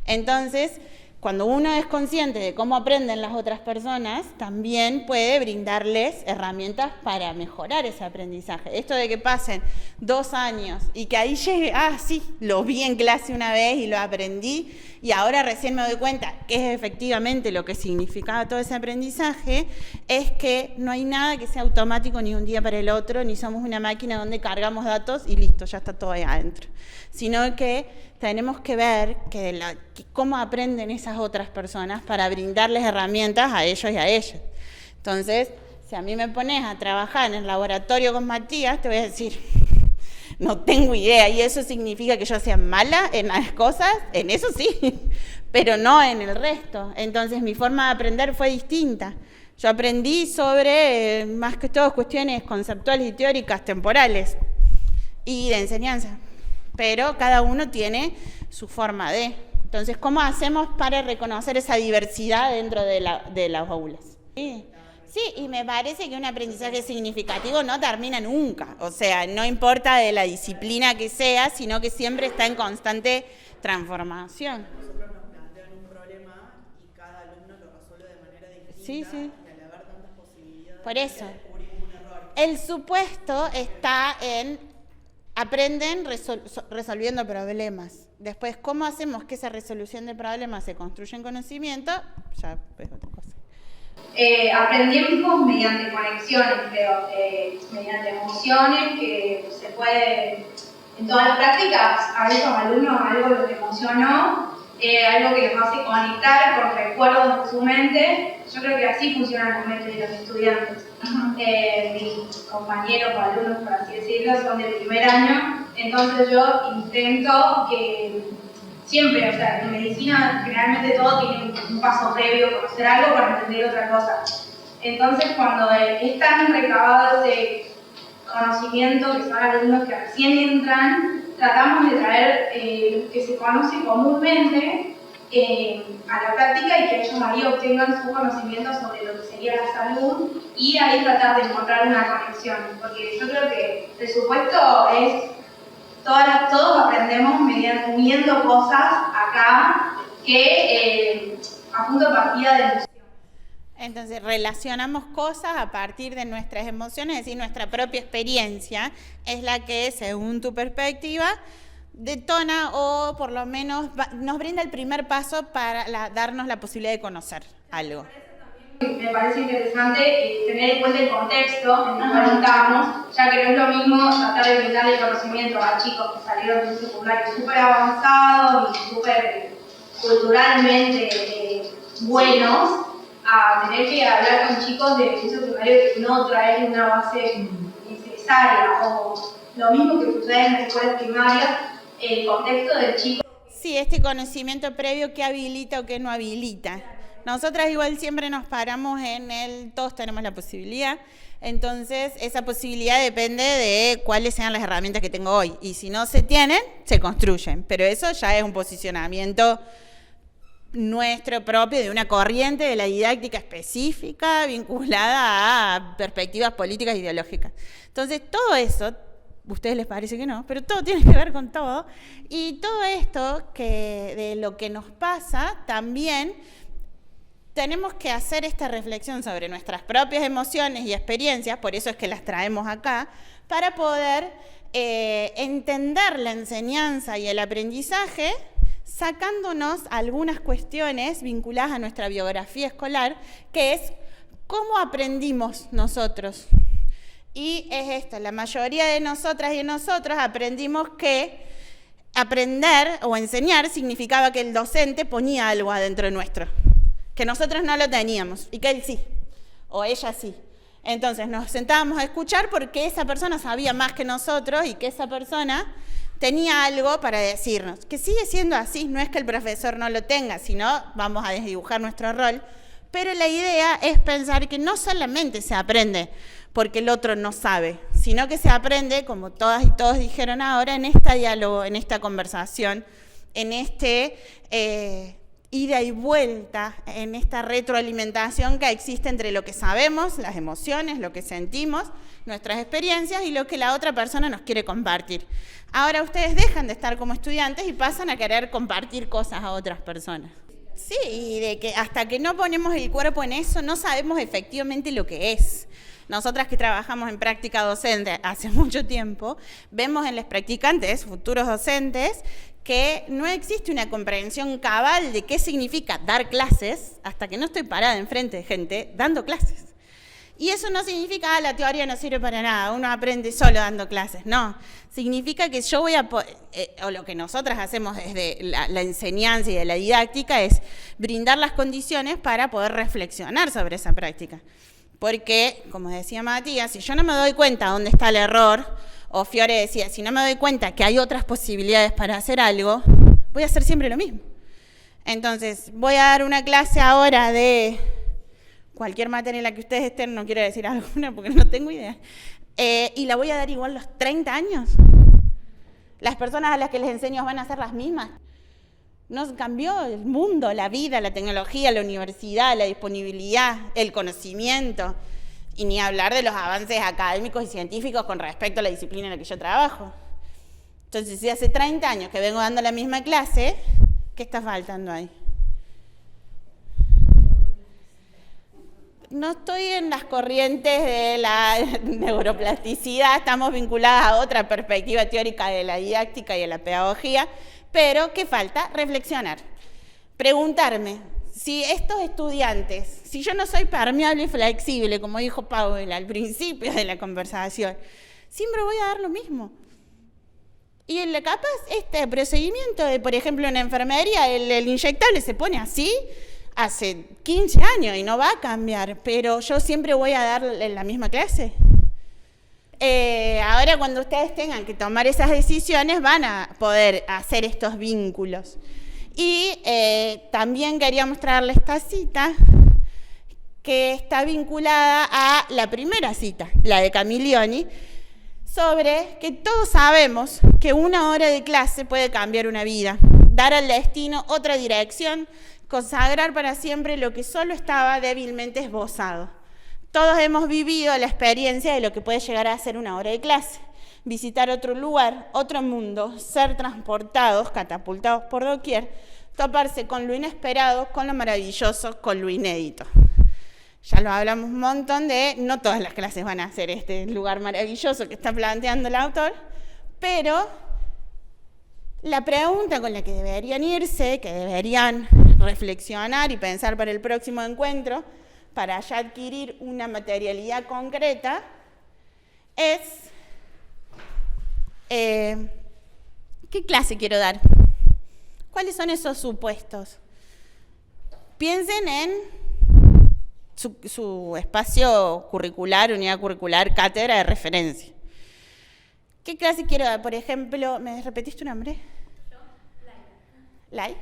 Entonces, cuando uno es consciente de cómo aprenden las otras personas, también puede brindarles herramientas para mejorar ese aprendizaje. Esto de que pasen 2 años y que ahí llegue, sí, lo vi en clase una vez y lo aprendí y ahora recién me doy cuenta que es efectivamente lo que significaba todo ese aprendizaje, es que no hay nada que sea automático ni un día para el otro, ni somos una máquina donde cargamos datos y listo, ya está todo ahí adentro. Sino que tenemos que ver cómo aprenden esas otras personas para brindarles herramientas a ellos y a ellas. Entonces, si a mí me pones a trabajar en el laboratorio con Matías, te voy a decir, no tengo idea, y eso significa que yo sea mala en las cosas, en eso sí, pero no en el resto. Entonces, mi forma de aprender fue distinta. Yo aprendí sobre, más que todo, cuestiones conceptuales y teóricas temporales y de enseñanza. Pero cada uno tiene su forma de. Entonces, ¿cómo hacemos para reconocer esa diversidad dentro de las aulas? Sí, y me parece que un aprendizaje significativo no termina nunca. O sea, no importa de la disciplina que sea, sino que siempre está en constante transformación. Sí, sí. Y al haber tantas posibilidades, Por eso. descubrimos un error. El supuesto está en aprenden resolviendo problemas. Después, ¿cómo hacemos que esa resolución de problemas se construya en conocimiento? Ya es otra cosa. Aprendimos mediante conexiones, creo, mediante emociones que se puede, en todas las prácticas, a esos alumnos algo los emocionó, algo que los hace conectar con recuerdos de su mente. Yo creo que así funcionan las mentes de los estudiantes. Mis compañeros o alumnos, por así decirlo, son de primer año, entonces yo intento que siempre, o sea, en medicina generalmente todo tiene un paso previo, conocer algo para entender otra cosa. Entonces, cuando están recabados ese conocimiento, que son alumnos que recién entran, tratamos de traer lo que se conoce comúnmente a la práctica y que ellos ahí obtengan su conocimiento sobre lo que sería la salud y ahí tratar de encontrar una conexión. Porque yo creo que el supuesto es todos aprendemos mediante uniendo cosas acá que a punto de partida de emoción. Entonces, relacionamos cosas a partir de nuestras emociones, es decir, nuestra propia experiencia es la que, según tu perspectiva, detona o por lo menos nos brinda el primer paso para darnos la posibilidad de conocer algo. Me parece interesante tener en cuenta el contexto en el cual estamos, ya que no es lo mismo tratar de brindarle conocimiento a chicos que salieron de un secundario súper avanzados y súper culturalmente buenos, a tener que hablar con chicos de un secundario que no traen una base necesaria, o lo mismo que sucede en las escuelas primarias, el contexto del chico. Sí, este conocimiento previo que habilita o que no habilita. Nosotras igual siempre nos paramos en todos tenemos la posibilidad, entonces esa posibilidad depende de cuáles sean las herramientas que tengo hoy, y si no se tienen, se construyen, pero eso ya es un posicionamiento nuestro propio de una corriente de la didáctica específica vinculada a perspectivas políticas e ideológicas. Entonces todo eso, a ustedes les parece que no, pero todo tiene que ver con todo, y todo esto que de lo que nos pasa también tenemos que hacer esta reflexión sobre nuestras propias emociones y experiencias, por eso es que las traemos acá, para poder entender la enseñanza y el aprendizaje, sacándonos algunas cuestiones vinculadas a nuestra biografía escolar, que es cómo aprendimos nosotros. Y es esto, la mayoría de nosotras y de nosotros aprendimos que aprender o enseñar significaba que el docente ponía algo adentro nuestro, que nosotros no lo teníamos y que él sí, o ella sí. Entonces nos sentábamos a escuchar porque esa persona sabía más que nosotros y que esa persona tenía algo para decirnos, que sigue siendo así, no es que el profesor no lo tenga, sino vamos a desdibujar nuestro rol, pero la idea es pensar que no solamente se aprende porque el otro no sabe, sino que se aprende, como todas y todos dijeron ahora, en este diálogo, en esta conversación, en este ida y vuelta, en esta retroalimentación que existe entre lo que sabemos, las emociones, lo que sentimos, nuestras experiencias y lo que la otra persona nos quiere compartir. Ahora ustedes dejan de estar como estudiantes y pasan a querer compartir cosas a otras personas. Sí, y de que hasta que no ponemos el cuerpo en eso, no sabemos efectivamente lo que es. Nosotras que trabajamos en práctica docente hace mucho tiempo, vemos en los practicantes, futuros docentes, que no existe una comprensión cabal de qué significa dar clases hasta que no estoy parada enfrente de gente dando clases. Y eso no significa, la teoría no sirve para nada, uno aprende solo dando clases, no. Significa que yo voy a, o lo que nosotras hacemos desde la enseñanza y de la didáctica es brindar las condiciones para poder reflexionar sobre esa práctica. Porque, como decía Matías, si yo no me doy cuenta dónde está el error, o Fiore decía, si no me doy cuenta que hay otras posibilidades para hacer algo, voy a hacer siempre lo mismo. Entonces, voy a dar una clase ahora de cualquier materia en la que ustedes estén, no quiero decir alguna porque no tengo idea, y la voy a dar igual los 30 años. Las personas a las que les enseño van a ser las mismas. Nos cambió el mundo, la vida, la tecnología, la universidad, la disponibilidad, el conocimiento, y ni hablar de los avances académicos y científicos con respecto a la disciplina en la que yo trabajo. Entonces, si hace 30 años que vengo dando la misma clase, ¿qué está faltando ahí? no estoy en las corrientes de la neuroplasticidad, estamos vinculadas a otra perspectiva teórica de la didáctica y de la pedagogía, pero ¿qué falta? Reflexionar. Preguntarme si estos estudiantes, si yo no soy permeable y flexible, como dijo Paula al principio de la conversación, siempre voy a dar lo mismo. Y capaz este procedimiento de, por ejemplo, en enfermería, el inyectable se pone así hace 15 años y no va a cambiar, pero yo siempre voy a dar la misma clase. Ahora cuando ustedes tengan que tomar esas decisiones van a poder hacer estos vínculos. Y también quería mostrarles esta cita que está vinculada a la primera cita, la de Camiglioni, sobre que todos sabemos que 1 hora de clase puede cambiar una vida, dar al destino otra dirección, consagrar para siempre lo que solo estaba débilmente esbozado. Todos hemos vivido la experiencia de lo que puede llegar a ser 1 hora de clase, visitar otro lugar, otro mundo, ser transportados, catapultados por doquier, toparse con lo inesperado, con lo maravilloso, con lo inédito. Ya lo hablamos un montón de, no todas las clases van a ser este lugar maravilloso que está planteando el autor, pero la pregunta con la que deberían irse, que deberían reflexionar y pensar para el próximo encuentro, para ya adquirir una materialidad concreta, es ¿qué clase quiero dar? ¿Cuáles son esos supuestos? Piensen en su espacio curricular, unidad curricular, cátedra de referencia. ¿Qué clase quiero dar? Por ejemplo, ¿me repetiste tu nombre? Yo, Laila.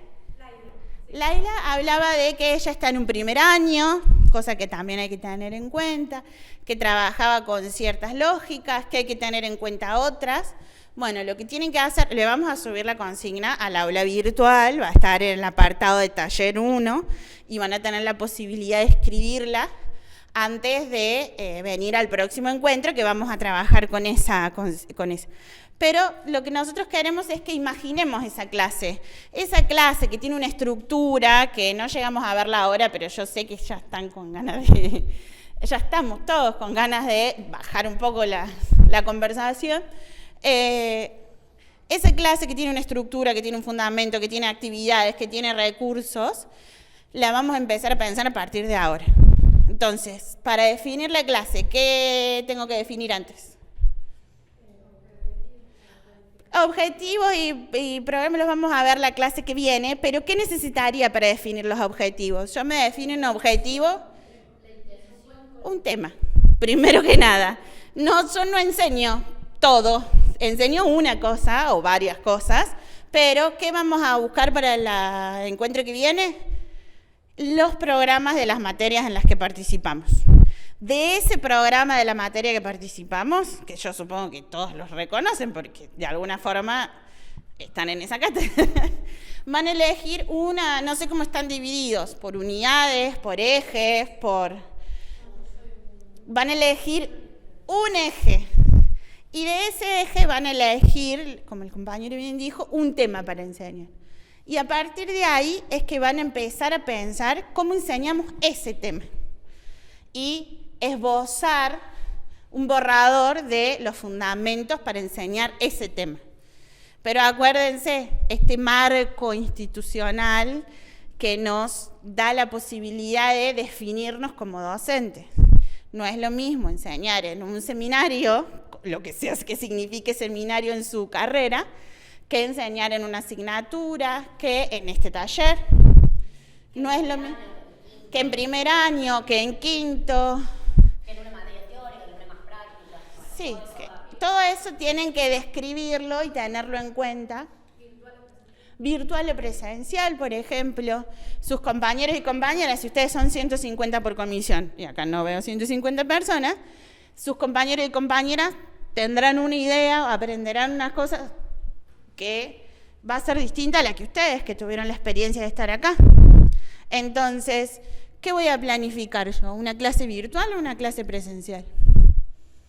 Laila hablaba de que ella está en un primer año, cosa que también hay que tener en cuenta, que trabajaba con ciertas lógicas, que hay que tener en cuenta otras. Bueno, lo que tienen que hacer, le vamos a subir la consigna al aula virtual, va a estar en el apartado de taller 1 y van a tener la posibilidad de escribirla antes de venir al próximo encuentro, que vamos a trabajar con esa. Pero lo que nosotros queremos es que imaginemos esa clase que tiene una estructura, que no llegamos a verla ahora, pero yo sé que ya están con ganas de, ya estamos todos con ganas de bajar un poco la conversación. Esa clase que tiene una estructura, que tiene un fundamento, que tiene actividades, que tiene recursos, la vamos a empezar a pensar a partir de ahora. Entonces, para definir la clase, ¿qué tengo que definir antes? Objetivos y programas los vamos a ver la clase que viene, pero ¿qué necesitaría para definir los objetivos? Yo me defino un objetivo, un tema, primero que nada. Yo no enseño todo, enseño una cosa o varias cosas, pero ¿qué vamos a buscar para el encuentro que viene? Los programas de las materias en las que participamos. De ese programa de la materia que participamos, que yo supongo que todos los reconocen porque de alguna forma están en esa cátedra, van a elegir una, no sé cómo están divididos, por unidades, por ejes, van a elegir un eje. Y de ese eje van a elegir, como el compañero bien dijo, un tema para enseñar. Y a partir de ahí es que van a empezar a pensar cómo enseñamos ese tema. Y esbozar un borrador de los fundamentos para enseñar ese tema. Pero acuérdense, este marco institucional que nos da la posibilidad de definirnos como docentes. No es lo mismo enseñar en un seminario, lo que sea que signifique seminario en su carrera, que enseñar en una asignatura, que en este taller. No es lo mismo que en primer año, que en quinto. Que en una materia teórica, en una más práctica. Sí, todo eso tienen que describirlo y tenerlo en cuenta. Virtual o presencial, por ejemplo, sus compañeros y compañeras, si ustedes son 150 por comisión, y acá no veo 150 personas, sus compañeros y compañeras tendrán una idea, aprenderán unas cosas que va a ser distinta a la que ustedes, que tuvieron la experiencia de estar acá. Entonces, ¿qué voy a planificar yo? ¿Una clase virtual o una clase presencial?